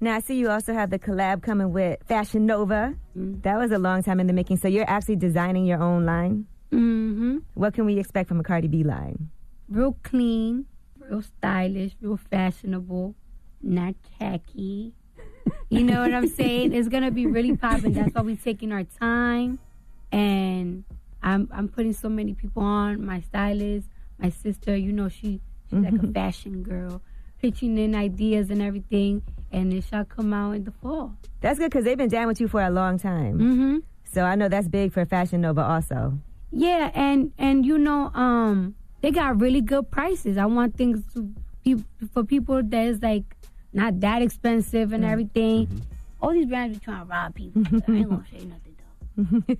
Now, I see you also have the collab coming with Fashion Nova. That was a long time in the making. So you're actually designing your own line? Mm-hmm. What can we expect from a Cardi B line? Real clean, real stylish, real fashionable, not tacky. You know what I'm saying? It's gonna be really popping. That's why we're taking our time, and I'm putting so many people on. My stylist, my sister, you know, she's like a fashion girl, pitching in ideas and everything, and it shall come out in the fall. That's good because they've been down with you for a long time. Mm-hmm. So I know that's big for Fashion Nova also. Yeah, and you know, they got really good prices. I want things to be for people that is like not that expensive and everything. All these brands be trying to rob people. I ain't gonna say nothing though.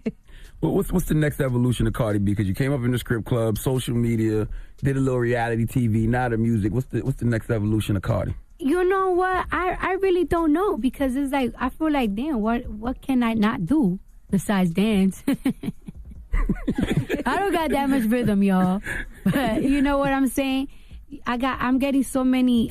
Well, what's the next evolution of Cardi B? Because you came up in the strip club, social media, did a little reality TV, now the music. What's the next evolution of Cardi? You know what? I really don't know because it's like I feel like damn, what can I not do besides dance? I don't got that much rhythm, y'all. But you know what I'm saying? I'm getting so many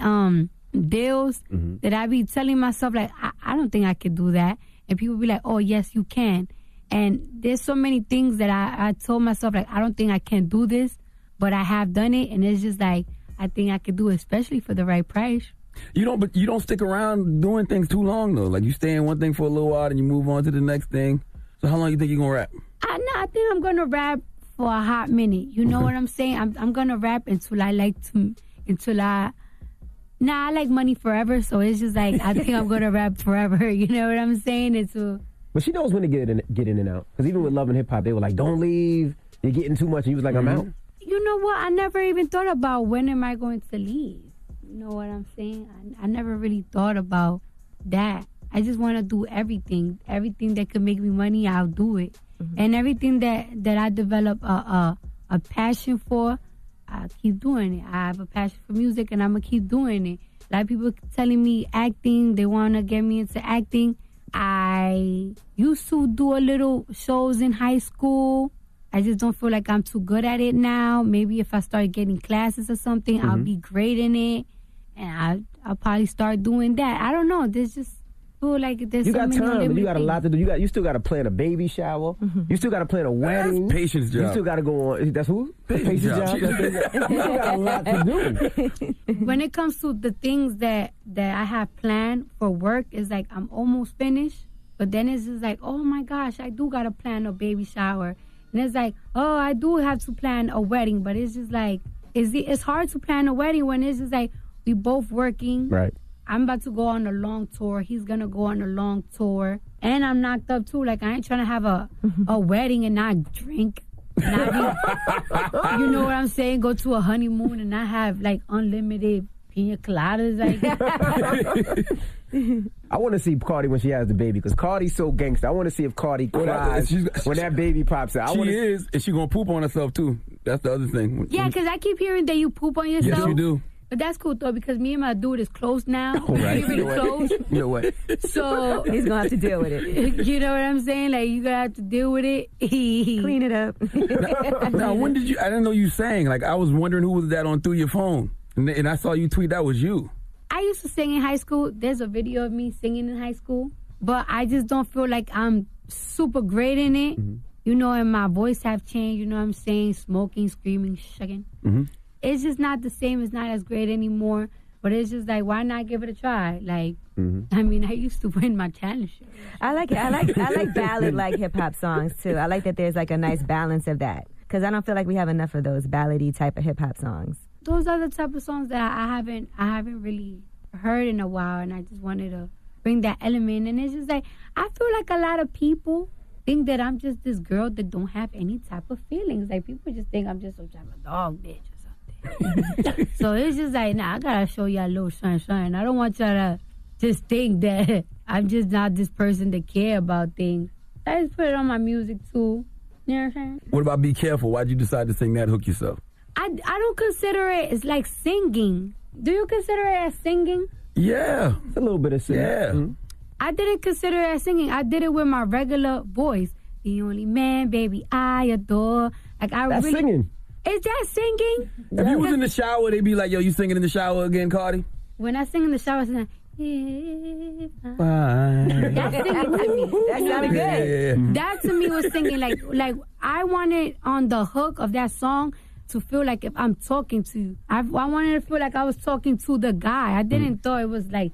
deals that I be telling myself like I don't think I could do that, and people be like, oh yes, you can. And there's so many things that I told myself like I don't think I can do this, but I have done it, and it's just like I think I could do it, especially for the right price. But you don't stick around doing things too long though. Like you stay in one thing for a little while, and you move on to the next thing. So how long you think you're gonna rap? I think I'm gonna rap for a hot minute. You know what I'm saying? I'm gonna rap until I like money forever. So it's just like I think I'm gonna rap forever. You know what I'm saying? But she knows when to get in and out. Because even with Love and Hip Hop, they were like, "Don't leave. You're getting too much." And he was like, "I'm out." You know what? I never even thought about when am I going to leave. You know what I'm saying? I never really thought about that. I just want to do everything that could make me money. I'll do it. And everything that I develop a passion for, I keep doing it. I have a passion for music, and I'm going to keep doing it. A lot of people telling me acting, they want to get me into acting. I used to do a little shows in high school. I just don't feel like I'm too good at it now. Maybe if I start getting classes or something, I'll be great in it. And I'll probably start doing that. I don't know. There's just feel like there's you so got many time, but you got a things. lot to do. You still got to plan a baby shower. You still got to plan a wedding. That's Patience job. You still got to go on. That's who? Patience job. You got a lot to do. When it comes to the things that I have planned for work, it's like I'm almost finished. But then it's just like, oh my gosh, I do got to plan a baby shower. And it's like, oh, I do have to plan a wedding. But it's just like, it's hard to plan a wedding when it's just like, we both working. Right. I'm about to go on a long tour. He's going to go on a long tour. And I'm knocked up too. Like, I ain't trying to have a wedding and not drink. Not be, you know what I'm saying? Go to a honeymoon and not have, like, unlimited pina coladas. Like, I want to see Cardi when she has the baby because Cardi's so gangster. I want to see if Cardi cries when that baby pops out. And she going to poop on herself too. That's the other thing. Yeah, because I keep hearing that you poop on yourself. Yes, you do. But that's cool, though, because me and my dude is close now. Right. We're really close. You know what? So he's going to have to deal with it. You know what I'm saying? Like, you're going to have to deal with it. Clean it up. Now, when did you... I didn't know you sang. Like, I was wondering who was that on Through Your Phone. And I saw you tweet that was you. I used to sing in high school. There's a video of me singing in high school. but I just don't feel like I'm super great in it. You know, and my voice have changed. You know what I'm saying? Smoking, screaming, shaking. It's just not the same. It's not as great anymore. But it's just like, why not give it a try? Like, I mean, I used to win my talent show. I like it. I like ballad like hip hop songs too. I like that there's like a nice balance of that because I don't feel like we have enough of those ballady type of hip hop songs. Those are the type of songs that I haven't really heard in a while, and I just wanted to bring that element. And it's just like, I feel like a lot of people think that I'm just this girl that don't have any type of feelings. Like, people just think I'm just some type of dog bitch or something. So it's just like, nah, I gotta show y'all a little sunshine. I don't want y'all to just think that I'm just not this person that care about things. I just put it on my music too. You know what I'm saying? What about Be Careful? Why'd you decide to sing that hook yourself? I don't consider it as like singing. Do you consider it as singing? Yeah. It's a little bit of singing. Yeah. I didn't consider it as singing. I did it with my regular voice. The only man, baby, I adore. Like, That's singing. Is that singing? If you was in the shower, they'd be like, yo, you singing in the shower again, Cardi? When I sing in the shower, I sing, Bye. that's singing to me. That sounded good. Yeah. That to me was singing. Like I wanted on the hook of that song to feel like if I'm talking to you. I wanted to feel like I was talking to the guy. I didn't thought it was like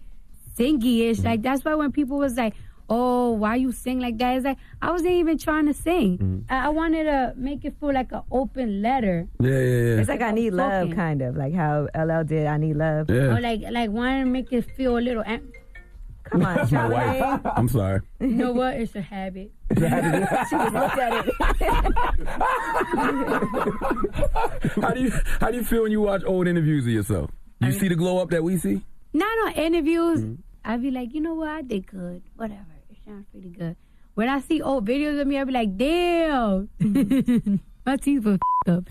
singy-ish. Like, that's why when people was like, oh, why you sing like that? It's like, I wasn't even trying to sing. I wanted to make it feel like an open letter. Yeah. It's like I Need Love, kind of. Like how LL did I Need Love. Yeah. Or like wanted to make it feel a little... Come on, My Charlie. wife. I'm sorry. You know what? It's a habit. She just looked at it. How do you feel when you watch old interviews of yourself? You see the glow up that we see? Not on interviews. I'd be like, you know what? I did good. Whatever. It sounds pretty good. When I see old videos of me, I'd be like, damn. My teeth were up.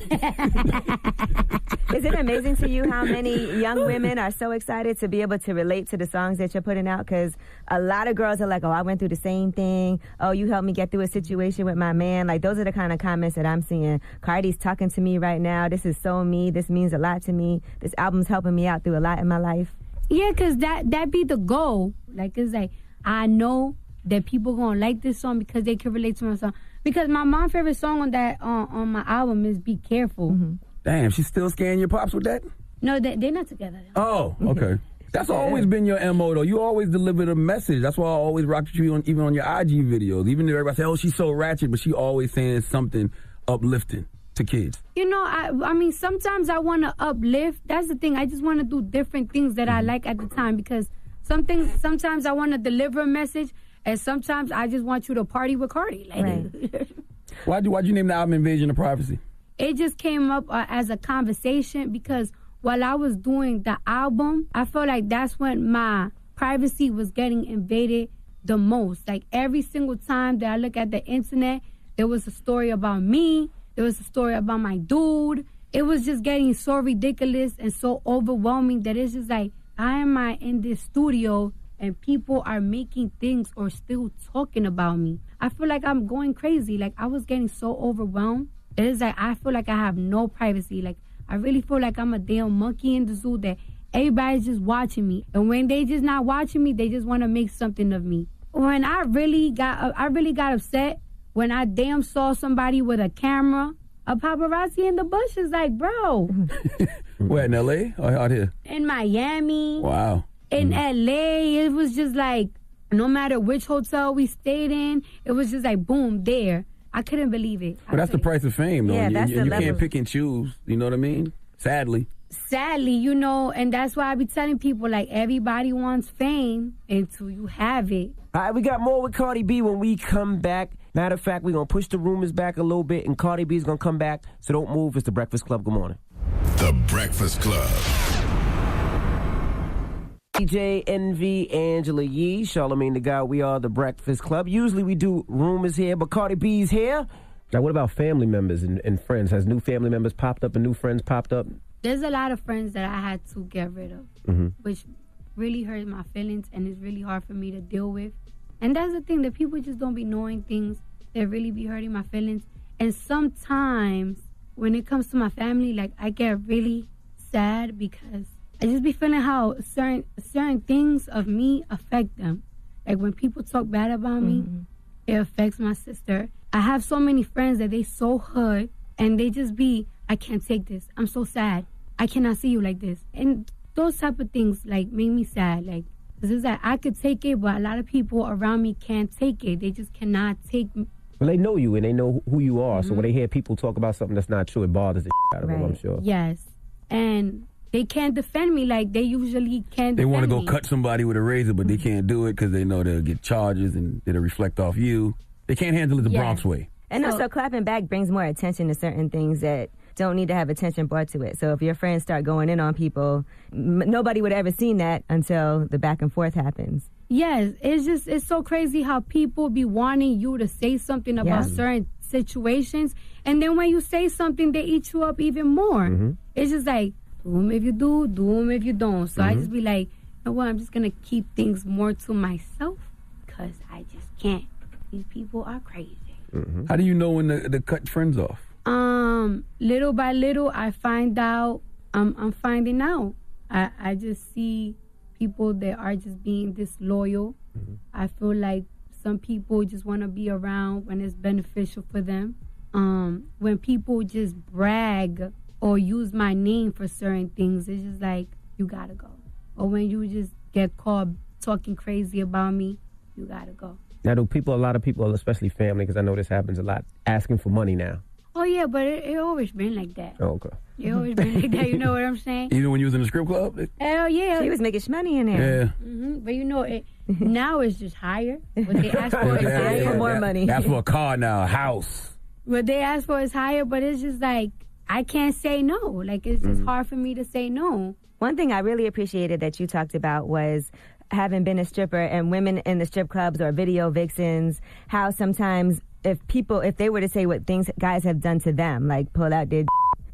Is it amazing to you how many young women are so excited to be able to relate to the songs that you're putting out? Because a lot of girls are like, oh, I went through the same thing. Oh, you helped me get through a situation with my man. Like, those are the kind of comments that I'm seeing. Cardi's talking to me right now. This is so me. This means a lot to me. This album's helping me out through a lot in my life. Yeah, because that be the goal. Like, it's like, I know that people going to like this song because they can relate to my song. Because my favorite song on that on my album is Be Careful. Damn, she's still scaring your pops with that? No, they're not together. Oh, okay. That's always been your MO, though. You always deliver the message. That's why I always rock with you even on your IG videos. Even if everybody say, oh, she's so ratchet, but she always saying something uplifting to kids. You know, I mean, sometimes I want to uplift. That's the thing. I just want to do different things that I like at the time because sometimes I want to deliver a message and sometimes I just want you to party with Cardi. Like, Why'd you name the album Invasion of Privacy? It just came up as a conversation because while I was doing the album, I felt like that's when my privacy was getting invaded the most. Like, every single time that I look at the internet, there was a story about me. There was a story about my dude. It was just getting so ridiculous and so overwhelming that it's just like, why am I in this studio and people are making things or still talking about me? I feel like I'm going crazy. Like, I was getting so overwhelmed. It is like, I feel like I have no privacy. Like, I really feel like I'm a damn monkey in the zoo that everybody's just watching me. And when they just not watching me, they just want to make something of me. When I really got upset when I damn saw somebody with a camera, a paparazzi in the bush is like, bro. Where, in L.A. or out here? In Miami. Wow. In L.A., it was just like, no matter which hotel we stayed in, it was just like, boom, there. I couldn't believe it. But that's the price of fame, though. Yeah, you that's the you level. can't pick and choose. You know what I mean? Sadly. Sadly, you know, and that's why I be telling people, like, everybody wants fame until you have it. All right, we got more with Cardi B when we come back. Matter of fact, we're going to push the rumors back a little bit, and Cardi B is going to come back. So don't move. It's The Breakfast Club. Good morning. The Breakfast Club. DJ Envy, Angela Yee, Charlamagne the God. We are The Breakfast Club. Usually we do rumors here, but Cardi B's here. Now, what about family members and friends? Has new family members popped up and new friends popped up? There's a lot of friends that I had to get rid of, which really hurt my feelings, and it's really hard for me to deal with. And that's the thing, that people just don't be knowing things that really be hurting my feelings. And sometimes when it comes to my family, like, I get really sad because I just be feeling how certain things of me affect them. Like when people talk bad about me, it affects my sister. I have so many friends that they so hood and they just be, I can't take this. I'm so sad. I cannot see you like this. And those type of things like make me sad. Like, this is that I could take it, but a lot of people around me can't take it. They just cannot take me. Well, they know you and they know who you are. So when they hear people talk about something that's not true, it bothers the out of them, I'm sure. Yes. And they can't defend me like they usually can't They defend want to go me. cut somebody with a razor, but they can't do it because they know they'll get charges and it'll reflect off you. They can't handle it the Bronx way. And So- also, clapping back brings more attention to certain things that don't need to have attention brought to it. So if your friends start going in on people, nobody would ever seen that until the back and forth happens. Yes, it's so crazy how people be wanting you to say something about certain situations, and then when you say something, they eat you up even more. It's just like, do them if you do them if you don't. So I just be like, you know what, I'm just going to keep things more to myself because I just can't. These people are crazy. How do you know when to cut friends off? Little by little, I find out, I'm finding out. I just see people that are just being disloyal. I feel like some people just want to be around when it's beneficial for them. When people just brag or use my name for certain things, it's just like, you gotta go. Or when you just get caught talking crazy about me, you gotta go. Now, do a lot of people, especially family, because I know this happens a lot, asking for money now? Oh, yeah, but it always been like that. Oh, okay. It always been like that, you know what I'm saying? Even when you was in the strip club? Hell yeah. She was making money in there. Yeah. But you know, now it's just higher. What they ask for is higher. For more money. That's for a car now, a house. What they ask for is higher, but it's just like, I can't say no. Like, it's just hard for me to say no. One thing I really appreciated that you talked about was having been a stripper and women in the strip clubs or video vixens, how sometimes if they were to say what things guys have done to them, like pull out their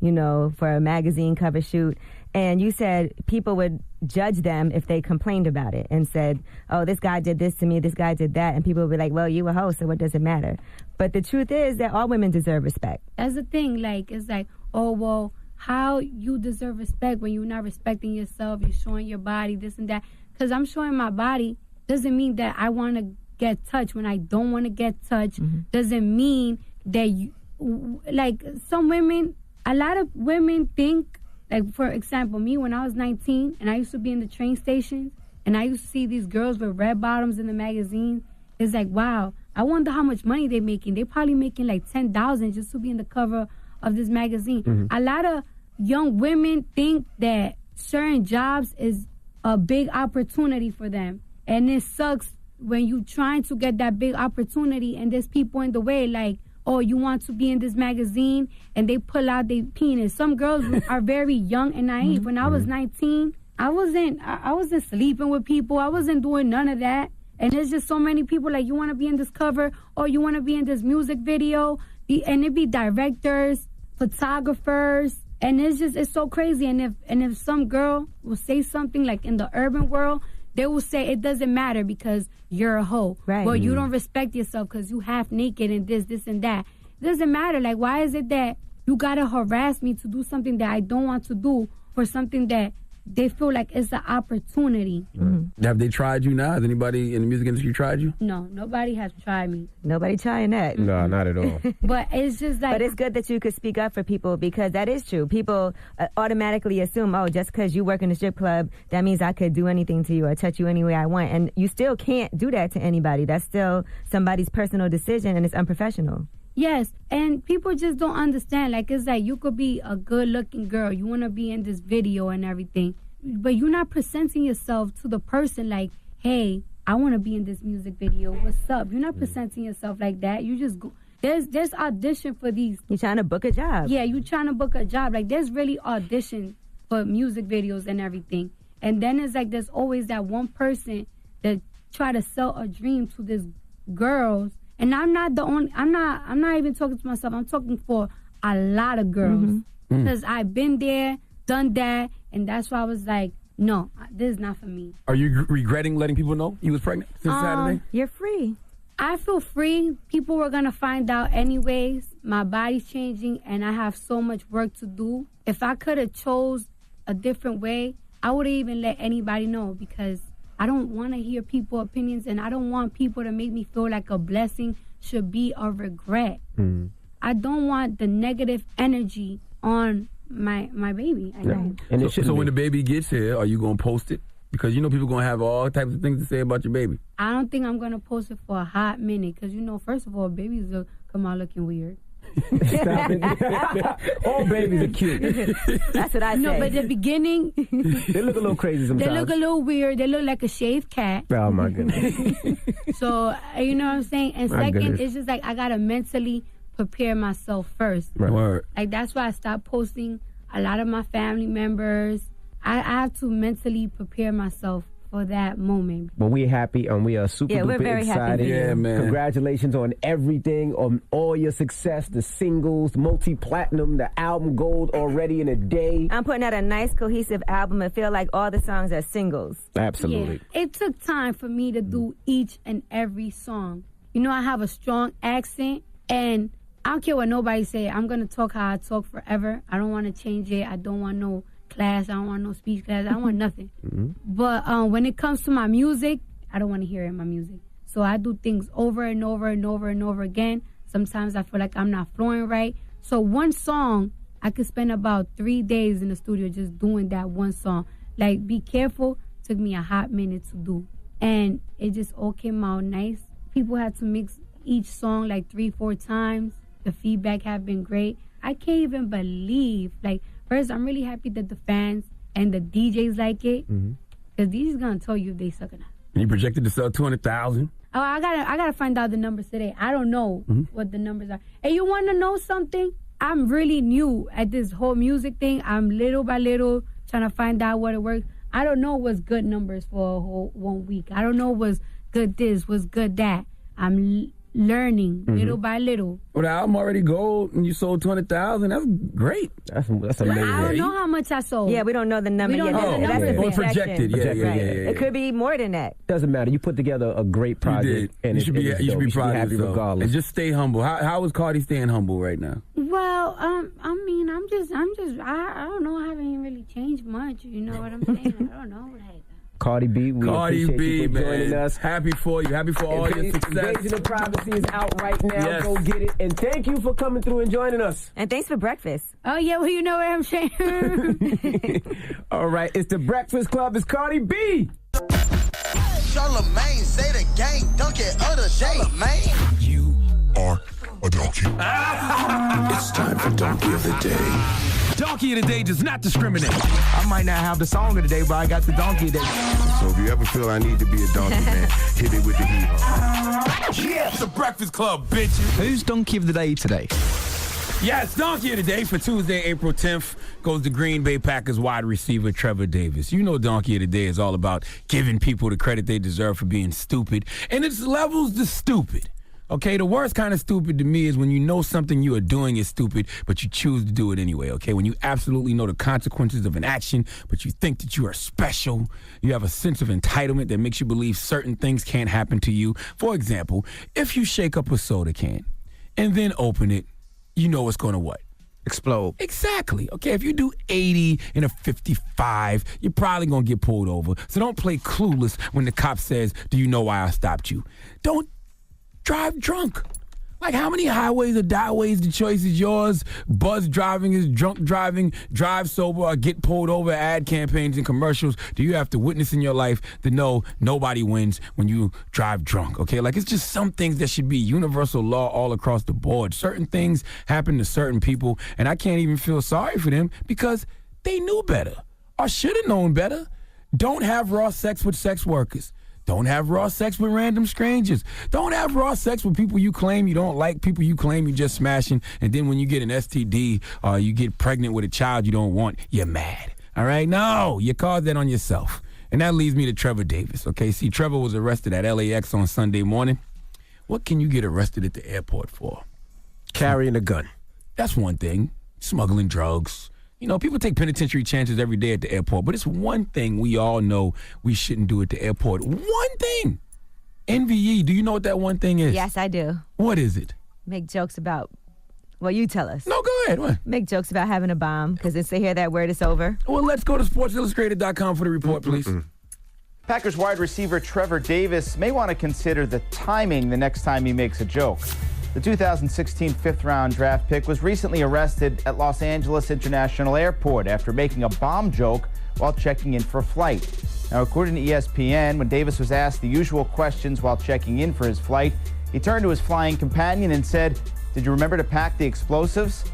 for a magazine cover shoot, and you said people would judge them if they complained about it and said, oh, this guy did this to me, this guy did that, and people would be like, well, you a host, so what does it matter? But the truth is that all women deserve respect. That's the thing. Like, it's like, oh, well, how you deserve respect when you're not respecting yourself, you're showing your body, this and that. Because I'm showing my body doesn't mean that I want to get touched when I don't want to get touched. Doesn't mean that you, like some women, a lot of women think, like for example, me when I was 19 and I used to be in the train stations and I used to see these girls with red bottoms in the magazine. It's like, wow, I wonder how much money they're making. They're probably making like $10,000 just to be in the cover of this magazine. A lot of young women think that certain jobs is a big opportunity for them. And it sucks when you trying to get that big opportunity and there's people in the way like, oh, you want to be in this magazine, and they pull out their penis. Some girls are very young and naive. When I was 19, I wasn't sleeping with people. I wasn't doing none of that. And there's just so many people like, you want to be in this cover, or you want to be in this music video, and it be directors, photographers, and it's so crazy. And if some girl will say something like in the urban world, they will say it doesn't matter because you're a hoe. Right. Well, you don't respect yourself because you half naked and this and that. It doesn't matter. Like, why is it that you gotta harass me to do something that I don't want to do for something that they feel like it's an opportunity? Have they tried you now? Has anybody in the music industry tried you? No, nobody has tried me. Nobody trying that. No, not at all. But it's just like... But it's good that you could speak up for people because that is true. People automatically assume, oh, just because you work in a strip club, that means I could do anything to you or touch you any way I want. And you still can't do that to anybody. That's still somebody's personal decision and it's unprofessional. Yes, and people just don't understand. Like, it's like you could be a good-looking girl. You want to be in this video and everything. But you're not presenting yourself to the person like, hey, I want to be in this music video. What's up? You're not presenting yourself like that. You just go. There's audition for these. You're trying to book a job. Yeah, you're trying to book a job. Like, there's really audition for music videos and everything. And then it's like there's always that one person that try to sell a dream to these girls. And I'm not even talking to myself. I'm talking for a lot of girls. Because I've been there, done that, and that's why I was like, no, this is not for me. Are you regretting letting people know you was pregnant since Saturday? You're free. I feel free. People were going to find out anyways. My body's changing, and I have so much work to do. If I could have chose a different way, I wouldn't even let anybody know because I don't want to hear people's opinions, and I don't want people to make me feel like a blessing should be a regret. I don't want the negative energy on my baby. I don't. And so when the baby gets here, are you going to post it? Because you know people going to have all types of things to say about your baby. I don't think I'm going to post it for a hot minute because, you know, first of all, babies will come out looking weird. Stop it. All babies are cute. That's what I say. No, but the beginning... They look a little crazy sometimes. They look a little weird. They look like a shaved cat. Oh, my goodness. So, you know what I'm saying? And My second, goodness. it's just like I got to mentally prepare myself first. Right. Word. Like, that's why I stopped posting a lot of my family members. I have to mentally prepare myself for that moment. But we're happy and we are super Yeah, we're duper very happy excited. for you. Yeah, man. Congratulations on everything, on all your success, the singles, multi-platinum, the album gold already in a day. I'm putting out a nice cohesive album. I feel like all the songs are singles. Absolutely. Yeah. It took time for me to do each and every song. You know, I have a strong accent, and I don't care what nobody say. I'm going to talk how I talk forever. I don't want to change it. I don't want no class. I don't want no speech class. I don't want nothing. But when it comes to my music, I don't want to hear it in my music. So I do things over and over and over and over again. Sometimes I feel like I'm not flowing right. So one song, I could spend about 3 days in the studio just doing that one song. Like, Be Careful took me a hot minute to do. And it just all came out nice. People had to mix each song like 3-4 times. The feedback have been great. I can't even believe, like, first, I'm really happy that the fans and the DJs like it, because DJs gonna tell you if they suck or not. And you projected to sell 200,000. Oh, I gotta find out the numbers today. I don't know what the numbers are. And you want to know something? I'm really new at this whole music thing. I'm little by little trying to find out what it works. I don't know what's good numbers for a whole 1 week. I don't know what's good this, what's good that. I'm learning little by little. Well, the album already gold and you sold 200,000. That's great. That's But amazing. I don't know how much I sold. Yeah, we don't know the number We don't yet. know the That's number. the Oh, projected. Yeah, yeah, yeah. It could be more than that. Doesn't matter. You put together a great project. You did. And You should be dope. proud of happy yourself. regardless. And just stay humble. How is Cardi staying humble right now? Well, I mean, I don't know. I haven't really changed much. You know what I'm saying? I don't know. Like, Cardi B, we Cardi appreciate B, you for joining man. us. Happy for you. Happy for all your success. Invasion of Privacy is out right now. Yes. Go get it. And thank you for coming through and joining us. And thanks for breakfast. oh, yeah, well, you know what I'm saying? All right, it's the Breakfast Club. It's Cardi B. Charlamagne, say the gang, dunk it of the day, man. You are a donkey. It's time for Donkey of the Day. Donkey of the Day does not discriminate. I might not have the song of the day, but I got the donkey of the day. So if you ever feel I need to be a donkey, man, hit it with the heat. Yeah, it's the Breakfast Club, bitches. Who's donkey of the day today? Yes, Donkey of the Day for Tuesday, April 10th goes to Green Bay Packers wide receiver Trevor Davis. You know Donkey of the Day is all about giving people the credit they deserve for being stupid. And it's levels to stupid. Okay, the worst kind of stupid to me is when you know something you are doing is stupid, but you choose to do it anyway, okay? When you absolutely know the consequences of an action, but you think that you are special, you have a sense of entitlement that makes you believe certain things can't happen to you. For example, if you shake up a soda can and then open it, you know it's going to what? Explode. Exactly. Okay, if you do 80 in a 55, you're probably going to get pulled over. So don't play clueless when the cop says, do you know why I stopped you? Don't drive drunk. Like, how many highways or byways, the choice is yours? Buzz driving is drunk driving, drive sober, or get pulled over, ad campaigns and commercials. Do you have to witness in your life to know nobody wins when you drive drunk, okay? Like, it's just some things that should be universal law all across the board. Certain things happen to certain people, and I can't even feel sorry for them because they knew better or should have known better. Don't have raw sex with sex workers. Don't have raw sex with random strangers. Don't have raw sex with people you claim you don't like, people you claim you just smashing, and then when you get an STD or you get pregnant with a child you don't want, you're mad. All right? No, you caused that on yourself. And that leads me to Trevor Davis, okay? See, Trevor was arrested at LAX on Sunday morning. What can you get arrested at the airport for? Carrying a gun. That's one thing. Smuggling drugs. You know, people take penitentiary chances every day at the airport, but it's one thing we all know we shouldn't do at the airport. One thing. NVE, do you know what that one thing is? Yes, I do. What is it? Make jokes about, well, you tell us. No, go ahead. What? Make jokes about having a bomb, because if they hear that word, it's over. Well, let's go to sportsillustrated.com for the report, please. Packers wide receiver Trevor Davis may want to consider the timing the next time he makes a joke. The 2016 fifth-round draft pick was recently arrested at Los Angeles International Airport after making a bomb joke while checking in for a flight. Now, according to ESPN, when Davis was asked the usual questions while checking in for his flight, he turned to his flying companion and said, "Did you remember to pack the explosives?"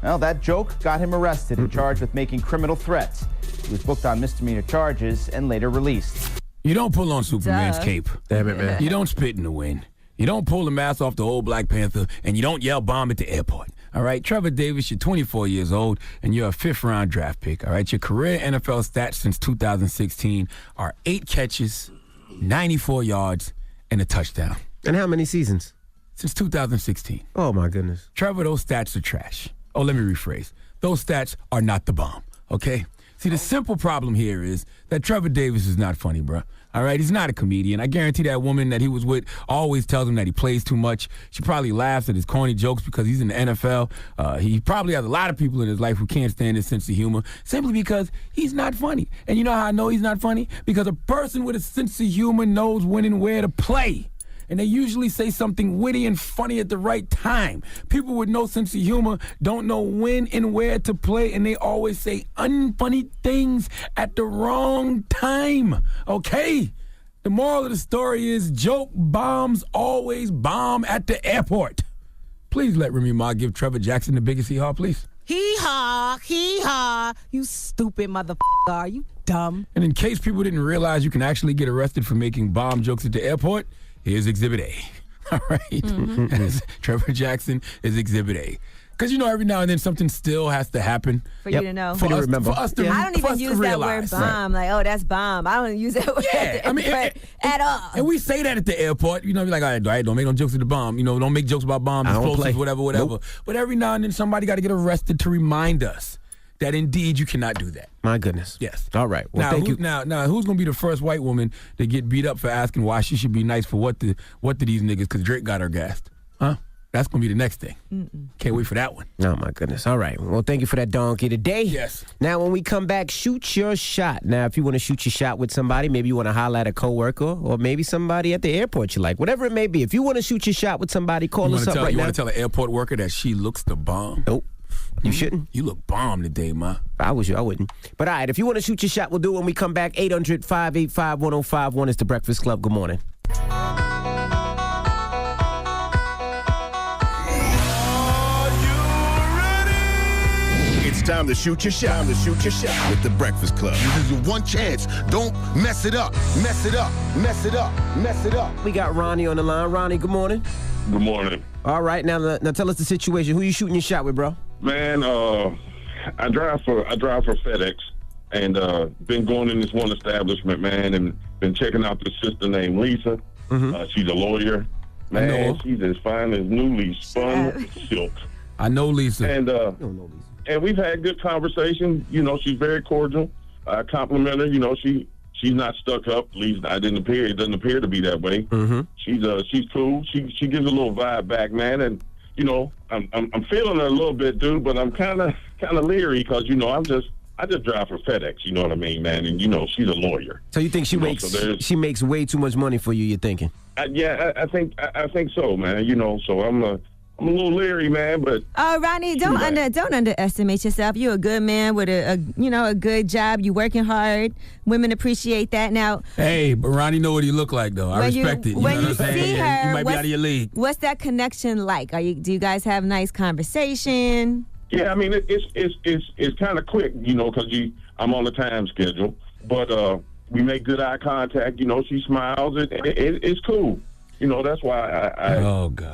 Well, that joke got him arrested and charged with making criminal threats. He was booked on misdemeanor charges and later released. You don't pull on Superman's cape. Damn it, man. You don't spit in the wind. You don't pull the mask off the old Black Panther, and you don't yell bomb at the airport. All right, Trevor Davis, you're 24 years old, and you're a fifth-round draft pick. All right, your career NFL stats since 2016 are 8 catches, 94 yards, and a touchdown. And how many seasons? Since 2016. Oh, my goodness. Trevor, those stats are trash. Oh, let me rephrase. Those stats are not the bomb, okay? See, the simple problem here is that Trevor Davis is not funny, bro. All right, he's not a comedian. I guarantee that woman that he was with always tells him that he plays too much. She probably laughs at his corny jokes because he's in the NFL. He probably has a lot of people in his life who can't stand his sense of humor simply because he's not funny. And you know how I know he's not funny? Because a person with a sense of humor knows when and where to play. And they usually say something witty and funny at the right time. People with no sense of humor don't know when and where to play, and they always say unfunny things at the wrong time, okay? The moral of the story is joke bombs always bomb at the airport. Please let Remy Ma give Trevor Jackson the biggest hee-haw, please. Hee-haw, you stupid motherfucker. Are you dumb? And in case people didn't realize you can actually get arrested for making bomb jokes at the airport, here's Exhibit A. All right? Trevor Jackson is Exhibit A. Because, you know, every now and then something still has to happen. For you to know. For us to I don't even use that realize. word bomb. Like, oh, that's bomb. I don't use that word at all. And we say that at the airport. You know, you're like, all right, don't make no jokes at the bomb. You know, don't make jokes about bombs, explosives, whatever. Nope. But every now and then somebody got to get arrested to remind us that indeed you cannot do that. My goodness. Yes. All right. Well, now, thank you. Now, who's going to be the first white woman to get beat up for asking why she should be nice for what to these niggas because Drake got her gassed? Huh? That's going to be the next thing. Can't wait for that one. Oh, my goodness. All right. Well, thank you for that donkey today. Yes. Now, when we come back, shoot your shot. Now, if you want to shoot your shot with somebody, maybe you want to holler at a coworker or maybe somebody at the airport you like, whatever it may be. If you want to shoot your shot with somebody, call us up right now. You want to tell an airport worker that she looks the bomb? Nope. You shouldn't. You look bomb today, ma. I was you. I wouldn't. But all right, if you want to shoot your shot, we'll do it when we come back. 800-585-1051 is the Breakfast Club. Good morning. It's time to shoot your shot. With the Breakfast Club. This is your one chance. Don't mess it up. Mess it up. We got Ronnie on the line. Ronnie, good morning. Good morning. All right, now tell us the situation. Who you shooting your shot with, bro? Man, I drive for FedEx, and been going in this one establishment, man, and been checking out this sister named Lisa. She's a lawyer. Man, she's as fine as newly spun silk. I know Lisa. And and we've had good conversation. You know, she's very cordial. I compliment her. You know, she's not stuck up. At least it doesn't appear to be that way. She's cool. She gives a little vibe back, man. And you know, I'm feeling her a little bit, dude. But I'm kind of leery because you know I just drive for FedEx. You know what I mean, man? And you know she's a lawyer. So you think she makes way too much money for you? You're thinking? Yeah, I think so, man. You know, so I'm a little leery, man, but Ronnie, don't underestimate yourself. You're a good man with a good job. You working hard. Women appreciate that. Now, hey, but Ronnie know what he look like though. I respect it. You when know you what I'm see saying? her, You might be out of your league. What's that connection like? Do you guys have nice conversation? Yeah, I mean it's kind of quick, you know, because I'm on the time schedule, but we make good eye contact. You know, she smiles. It's cool. You know, that's why I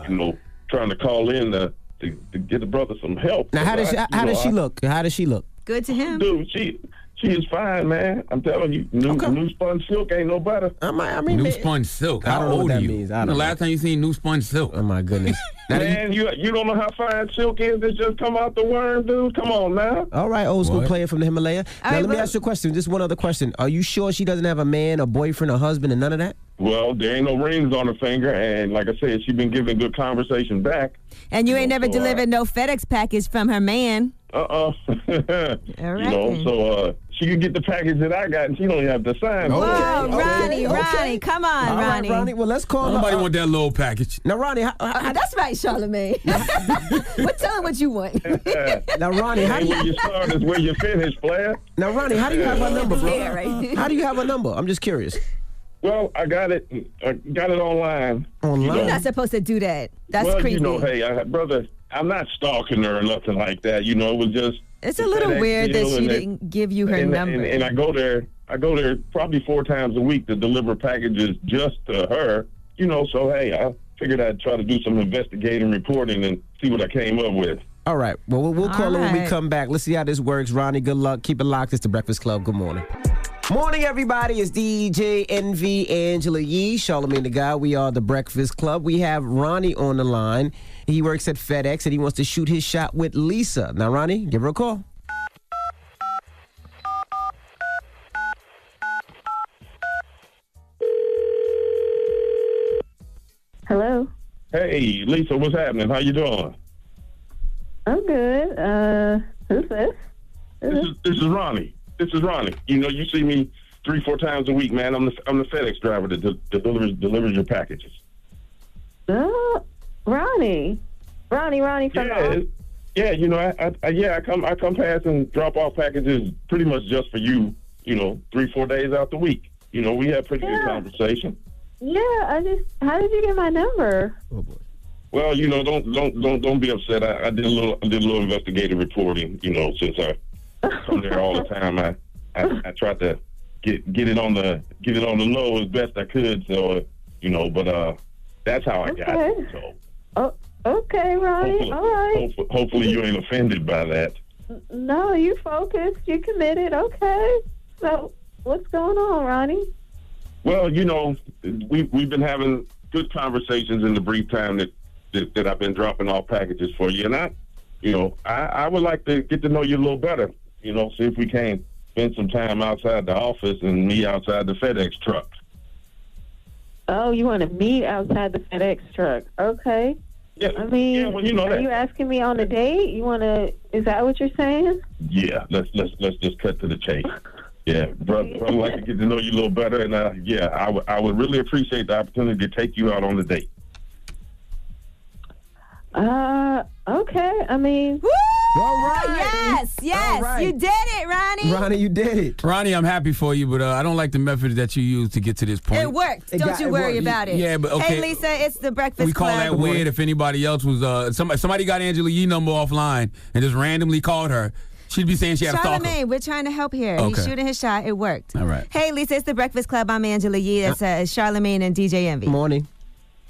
you know, trying to call in to get the brother some help. Now, how does she look? How does she look? Good to him. Dude, she is fine, man. I'm telling you, new spun silk ain't no better. I mean, new spun silk. I don't know How what old that are you? means. The last time you seen new spun silk? Oh my goodness. Man, you don't know how fine silk is. It's just come out the worm, dude. Come on now. All right, old school player from the Himalaya. Now, let me ask you a question. Just one other question. Are you sure she doesn't have a man, a boyfriend, a husband, and none of that? Well, there ain't no rings on her finger, and like I said, she been giving good conversation back. And you ain't never delivered no FedEx package from her man. All right. You know, so she can get the package that I got, and she don't have to sign. Whoa, Okay. Ronnie, come on, All right, Ronnie. Ronnie. Well, let's call Nobody want that little package. Now, Ronnie, That's right, Charlamagne. Tell him what you want. now, Ronnie, how do Where you? you start is where you finish, player. Now, Ronnie, how do you have her number, bro? Yeah, right. How do you have her number? I'm just curious. Well, I got it online. Online? You're not supposed to do that. That's well, creepy. you know, hey, brother, I'm not stalking her or nothing like that. You know, it was just. It's a little FedEx weird that deal, she and didn't give you her number. And I go there probably 4 times a week to deliver packages just to her. You know, so hey, I figured I'd try to do some investigating reporting and see what I came up with. All right. Well, we'll call her when we right. come back. Let's see how this works. Ronnie, good luck. Keep it locked. It's the Breakfast Club. Good morning. Morning, everybody. It's DJ NV, Angela Yee, Charlamagne the Guy. We are the Breakfast Club. We have Ronnie on the line. He works at FedEx, and he wants to shoot his shot with Lisa. Now, Ronnie, give her a call. Hello. Hey, Lisa, what's happening? How you doing? I'm good. Who's this? This is Ronnie. This is Ronnie. You know, you see me 3-4 times a week, man. I'm the FedEx driver that delivers your packages. Ronnie from the Yeah, you know, I come past and drop off packages pretty much just for you. You know, 3-4 days out the week. You know, we have pretty good conversation. Yeah, how did you get my number? Oh boy. Well, you know, don't be upset. I did a little investigative reporting. You know, since I come there all the time, I tried to get it on the low as best I could. So, you know, but that's how I got it. So. Oh, okay, Ronnie. All right. Hopefully you ain't offended by that. No, you focused. You committed. Okay. So, what's going on, Ronnie? Well, you know, we've been having good conversations in the brief time that I've been dropping off packages for you, and I would like to get to know you a little better. You know, see if we can spend some time outside the office and me outside the FedEx truck. Oh, you want to meet outside the FedEx truck? Okay. Yeah. I mean, yeah, well, you know are that. you asking me on a date? You want to? Is that what you're saying? Yeah. Let's just cut to the chase. Yeah, brother, I'd like to get to know you a little better, and I would really appreciate the opportunity to take you out on the date. Okay. I mean, all right. Yes, right. you did it, Ronnie. Ronnie, you did it. Ronnie, I'm happy for you, but I don't like the method that you used to get to this point. It worked. Don't you worry about it. Yeah, but okay. Hey, Lisa, it's the Breakfast We call Club. that weird if anybody else was somebody got Angela Yee number offline and just randomly called her. She'd be saying she had a stalker. Charlamagne, we're trying to help here. Okay. He's shooting his shot. It worked. All right. Hey, Lisa, it's the Breakfast Club. I'm Angela Yee. That's Charlamagne and DJ Envy. Morning.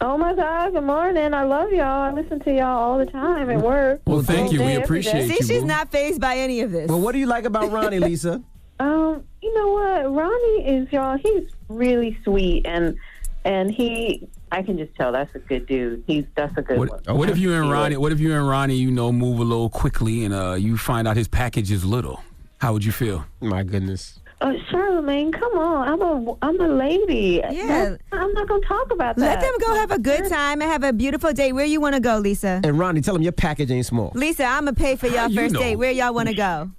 oh my God, good morning. I love y'all. I listen to y'all all the time at work. Well, thank you. We Every day. appreciate See, you. she's boo. not fazed by any of this. Well, what do you like about Ronnie, Lisa? You know what? Ronnie is, y'all, he's really sweet and I can just tell that's a good dude. That's a good one. What if you and Ronnie? What if you and Ronnie, move a little quickly and you find out his package is little? How would you feel? My goodness. Charlamagne, come on. I'm a lady. Yeah. I'm not going to talk about Let that. them go have a good time and have a beautiful day. Where you want to go, Lisa? And Ronnie, tell him your package ain't small. Lisa, I'm going to pay for y'all first date. Where y'all want to go?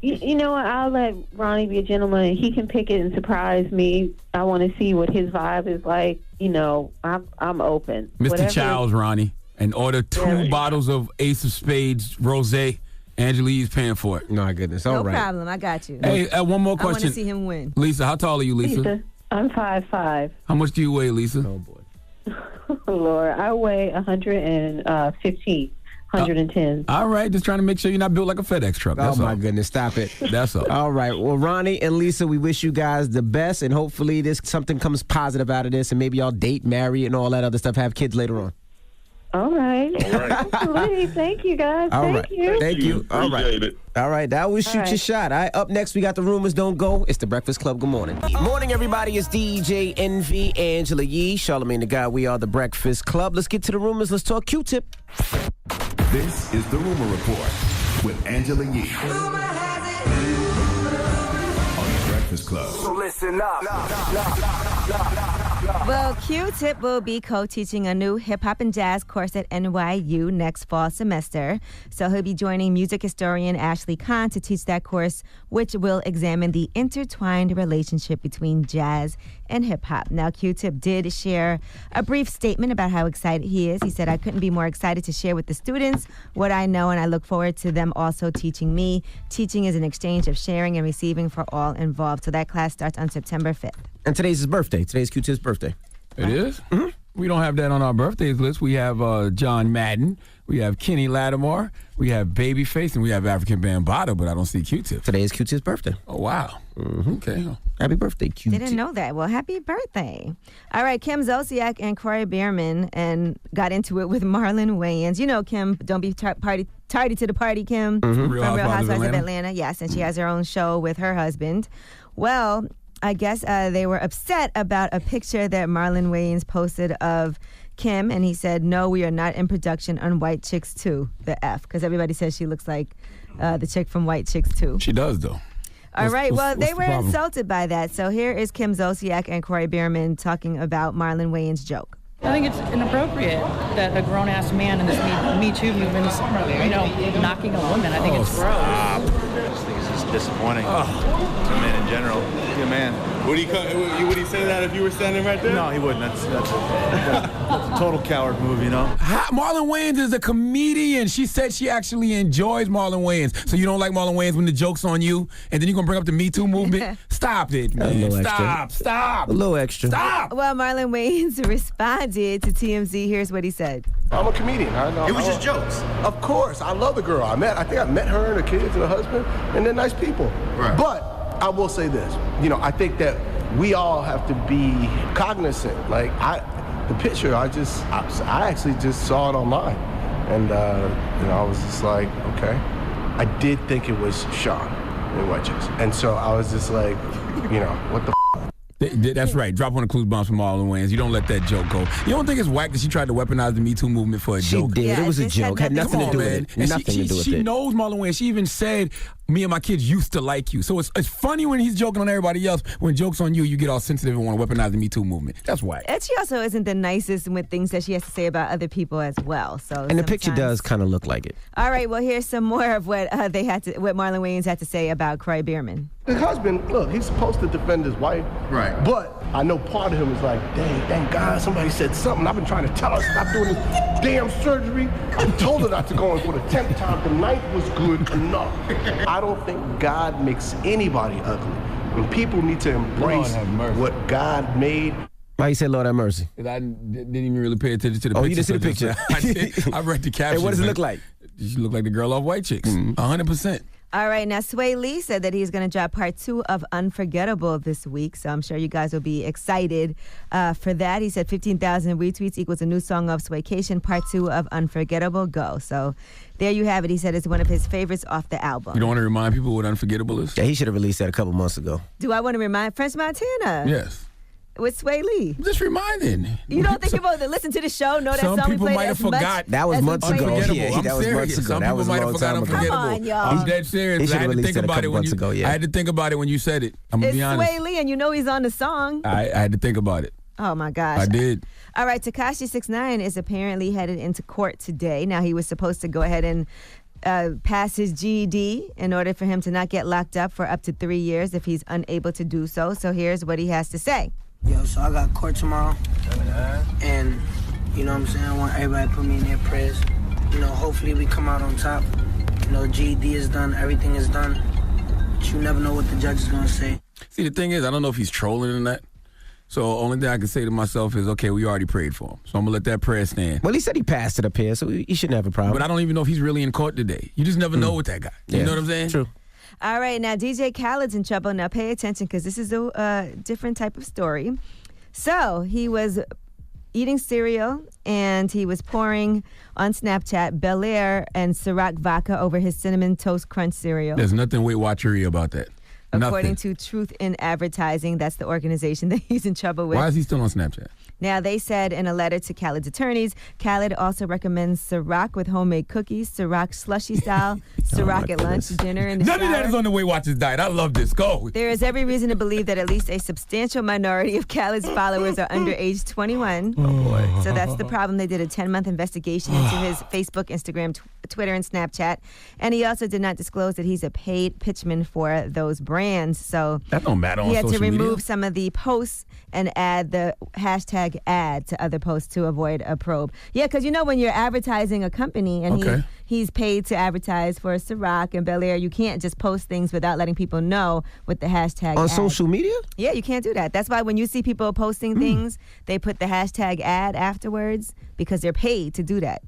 You know what? I'll let Ronnie be a gentleman. He can pick it and surprise me. I want to see what his vibe is like. I'm open. Mr. Whatever. Childs, Ronnie, and order 2 bottles of Ace of Spades Rosé. Angela Yee's paying for it. My goodness. All No right. problem. I got you. Hey, one more I want question. to see him win. Lisa, how tall are you, Lisa? I'm 5'5". How much do you weigh, Lisa? Oh, boy. Lord, I weigh 115, 110. All right, just trying to make sure you're not built like a FedEx truck. That's Oh, my all. goodness. Stop it. That's all. All right. Well, Ronnie and Lisa, we wish you guys the best, and hopefully something comes positive out of this, and maybe y'all date, marry, and all that other stuff, have kids later on. All right. Absolutely. Thank you, guys. All Thank right. you. Thank you. All right. Appreciate it. All right. That was All Shoot Your right. Shot. All right. Up next, we got the Rumors Don't Go. It's the Breakfast Club. Good morning. Morning, everybody. It's DJ NV, Angela Yee, Charlamagne the Guy. We are the Breakfast Club. Let's get to the rumors. Let's talk Q-Tip. This is the Rumor Report with Angela Yee on the Breakfast Club. So listen up. Well, Q-Tip will be co-teaching a new hip-hop and jazz course at NYU next fall semester. So he'll be joining music historian Ashley Kahn to teach that course, which will examine the intertwined relationship between jazz and hip-hop. Now, Q-Tip did share a brief statement about how excited he is. He said, "I couldn't be more excited to share with the students what I know, and I look forward to them also teaching me. Teaching is an exchange of sharing and receiving for all involved." So that class starts on September 5th. And today's his birthday. Today's Q-Tip's birthday. It is? Mm-hmm. We don't have that on our birthdays list. We have John Madden. We have Kenny Lattimore. We have Babyface. And we have African Bambaataa, but I don't see Q-Tip. Today is Q-Tip's birthday. Oh, wow. Mm-hmm. Okay. Happy birthday, Q-Tip. Didn't know that. Well, happy birthday. All right, Kim Zolciak and Corey Bierman and got into it with Marlon Wayans. You know, Kim, don't be tardy to the party, Kim. Mm-hmm. From Real Housewives of Atlanta. Yes, and she has her own show with her husband. Well, I guess they were upset about a picture that Marlon Wayans posted of Kim, and he said, "No, we are not in production on White Chicks 2, the F," because everybody says she looks like the chick from White Chicks 2. She does, though. All right, well, they were insulted by that. So here is Kim Zolciak and Corey Bierman talking about Marlon Wayans' joke. I think it's inappropriate that a grown-ass man in this Me Too movement is, knocking a woman. I think it's gross. I just think it's just disappointing to men in general. Good man. Would he say that if you were standing right there? No, he wouldn't. That's a total coward move, Marlon Wayans is a comedian. She said she actually enjoys Marlon Wayans. So you don't like Marlon Wayans when the joke's on you, and then you're going to bring up the Me Too movement? Stop it, man. Stop. A little extra. Stop. Well, Marlon Wayans responded to TMZ. Here's what he said. I'm a comedian. It was just jokes. Of course. I love the girl. I think I met her and her kids and her husband, and they're nice people. Right. But I will say this. I think that we all have to be cognizant. The picture, I actually just saw it online. And, I was just like, okay. I did think it was Sean in White Chicks. And so I was just like, what the That's right. Drop on the clues bombs from Marlon Wayans. You don't let that joke go. You don't think it's whack that she tried to weaponize the Me Too movement for a joke? She did. It was a joke. Had nothing to do with it. She knows Marlon Wayans. She even said, "Me and my kids used to like you." So it's funny when he's joking on everybody else. When joke's on you, you get all sensitive and want to weaponize the Me Too movement. That's whack. And she also isn't the nicest with things that she has to say about other people as well. So and the picture does kind of look like it. All right. Well, here's some more of what what Marlon Wayans had to say about Corey Bierman. His husband, look, he's supposed to defend his wife. Right. But I know part of him is like, dang, thank God somebody said something. I've been trying to tell her stop doing this damn surgery. I told her not to go in for the 10th time. The ninth was good enough. I don't think God makes anybody ugly. And people need to embrace what God made. Why you say Lord have mercy? I didn't even really pay attention to the picture. Oh, you didn't see the picture? I read the caption. Hey, what does it look like? She look like the girl off White Chicks. 100%. All right, now Sway Lee said that he's going to drop part 2 of Unforgettable this week, so I'm sure you guys will be excited for that. He said 15,000 retweets equals a new song of Swaycation, part 2 of Unforgettable, go. So there you have it. He said it's one of his favorites off the album. You don't want to remind people what Unforgettable is? Yeah, he should have released that a couple months ago. Do I want to remind French Montana? Yes. With Sway Lee. Just reminding. You don't think about to listen to the show, know that some song we people played might have forgot. That was months ago. Yeah, that was months ago. Some that was people might have forgot Unforgettable. Come on, y'all. I'm dead serious. I had to think about it when you. I had to think about it when you said it. I'm gonna be honest. It's Sway Lee, and you know he's on the song. I had to think about it. Oh my gosh. I did. All right, Tekashi 6ix9ine is apparently headed into court today. Now he was supposed to go ahead and pass his GED in order for him to not get locked up for up to 3 years if he's unable to do so. So here's what he has to say. Yo, so I got court tomorrow, and you know what I'm saying, I want everybody to put me in their prayers. Hopefully we come out on top. GED is done, everything is done, but you never know what the judge is going to say. See, the thing is, I don't know if he's trolling in that. So the only thing I can say to myself is, okay, we already prayed for him. So I'm going to let that prayer stand. Well, he said he passed it up here, so he shouldn't have a problem. But I don't even know if he's really in court today. You just never know with that guy. You know what I'm saying? True. All right, now DJ Khaled's in trouble. Now pay attention because this is a different type of story. So he was eating cereal and he was pouring on Snapchat Bel Air and Ciroc vodka over his Cinnamon Toast Crunch cereal. There's nothing Weight Watchery about that. According to Truth in Advertising, that's the organization that he's in trouble with. Why is he still on Snapchat? Now, they said in a letter to Khaled's attorneys, Khaled also recommends Ciroc with homemade cookies, Ciroc slushy style, Ciroc at lunch, dinner, and the None shower. of that is on the Weight Watchers diet. I love this. Go. There is every reason to believe that at least a substantial minority of Khaled's followers are under age 21. Oh, boy. So that's the problem. They did a 10-month investigation into his Facebook, Instagram, Twitter, and Snapchat. And he also did not disclose that he's a paid pitchman for those brands. So That don't matter on he had to social media. remove some of the posts and add the hashtag ad to other posts to avoid a probe. Yeah, because you know when you're advertising a company and Okay. he's paid to advertise for Ciroc and Bel Air, you can't just post things without letting people know with the hashtag On ad. social media? Yeah, you can't do that. That's why when you see people posting things, they put the hashtag ad afterwards because they're paid to do that.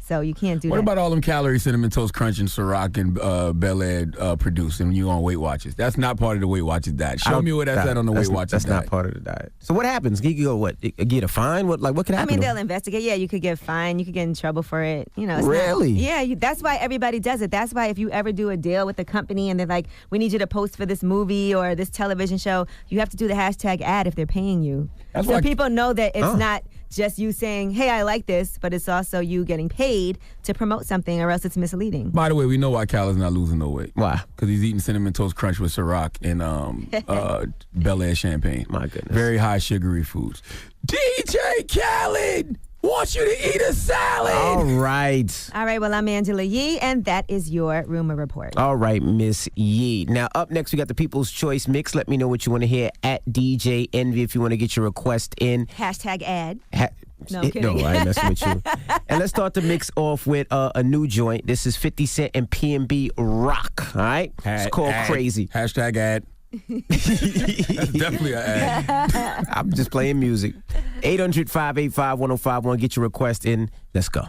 So you can't do What that. about all them calorie cinnamon toast crunch and Ciroc and Bel Air producing when you on Weight Watchers? That's not part of the Weight Watchers diet. Show me where that's at on the Weight Watchers That's diet. not part of the diet. So what happens? You could go, what? Get a fine? What could I happen? mean, to they'll him? investigate. Yeah, you could get fined. You could get in trouble for it. You know, it's Really? That's why everybody does it. That's why if you ever do a deal with a company and they're like, we need you to post for this movie or this television show, you have to do the hashtag ad if they're paying you. That's so why- people know that it's Oh. not just you saying, hey, I like this, but it's also you getting paid to promote something or else it's misleading. By the way, we know why Khaled's not losing no weight. Why? Because he's eating cinnamon toast crunch with Ciroc and Bel Air champagne. My goodness. Very high sugary foods. DJ Khaled wants you to eat a salad. All right. All right, well, I'm Angela Yee, and that is your Rumor Report. All right, Miss Yee. Now, up next, we got the People's Choice Mix. Let me know what you want to hear at DJ Envy if you want to get your request in. Hashtag ad. No, No, kidding. I ain't messing with you. And let's start the mix off with a new joint. This is 50 Cent and P&B Rock. All right? It's called Ad. Crazy. Hashtag ad. That's definitely an ad. I'm just playing music. 800-585-1051. Get your request in. Let's go.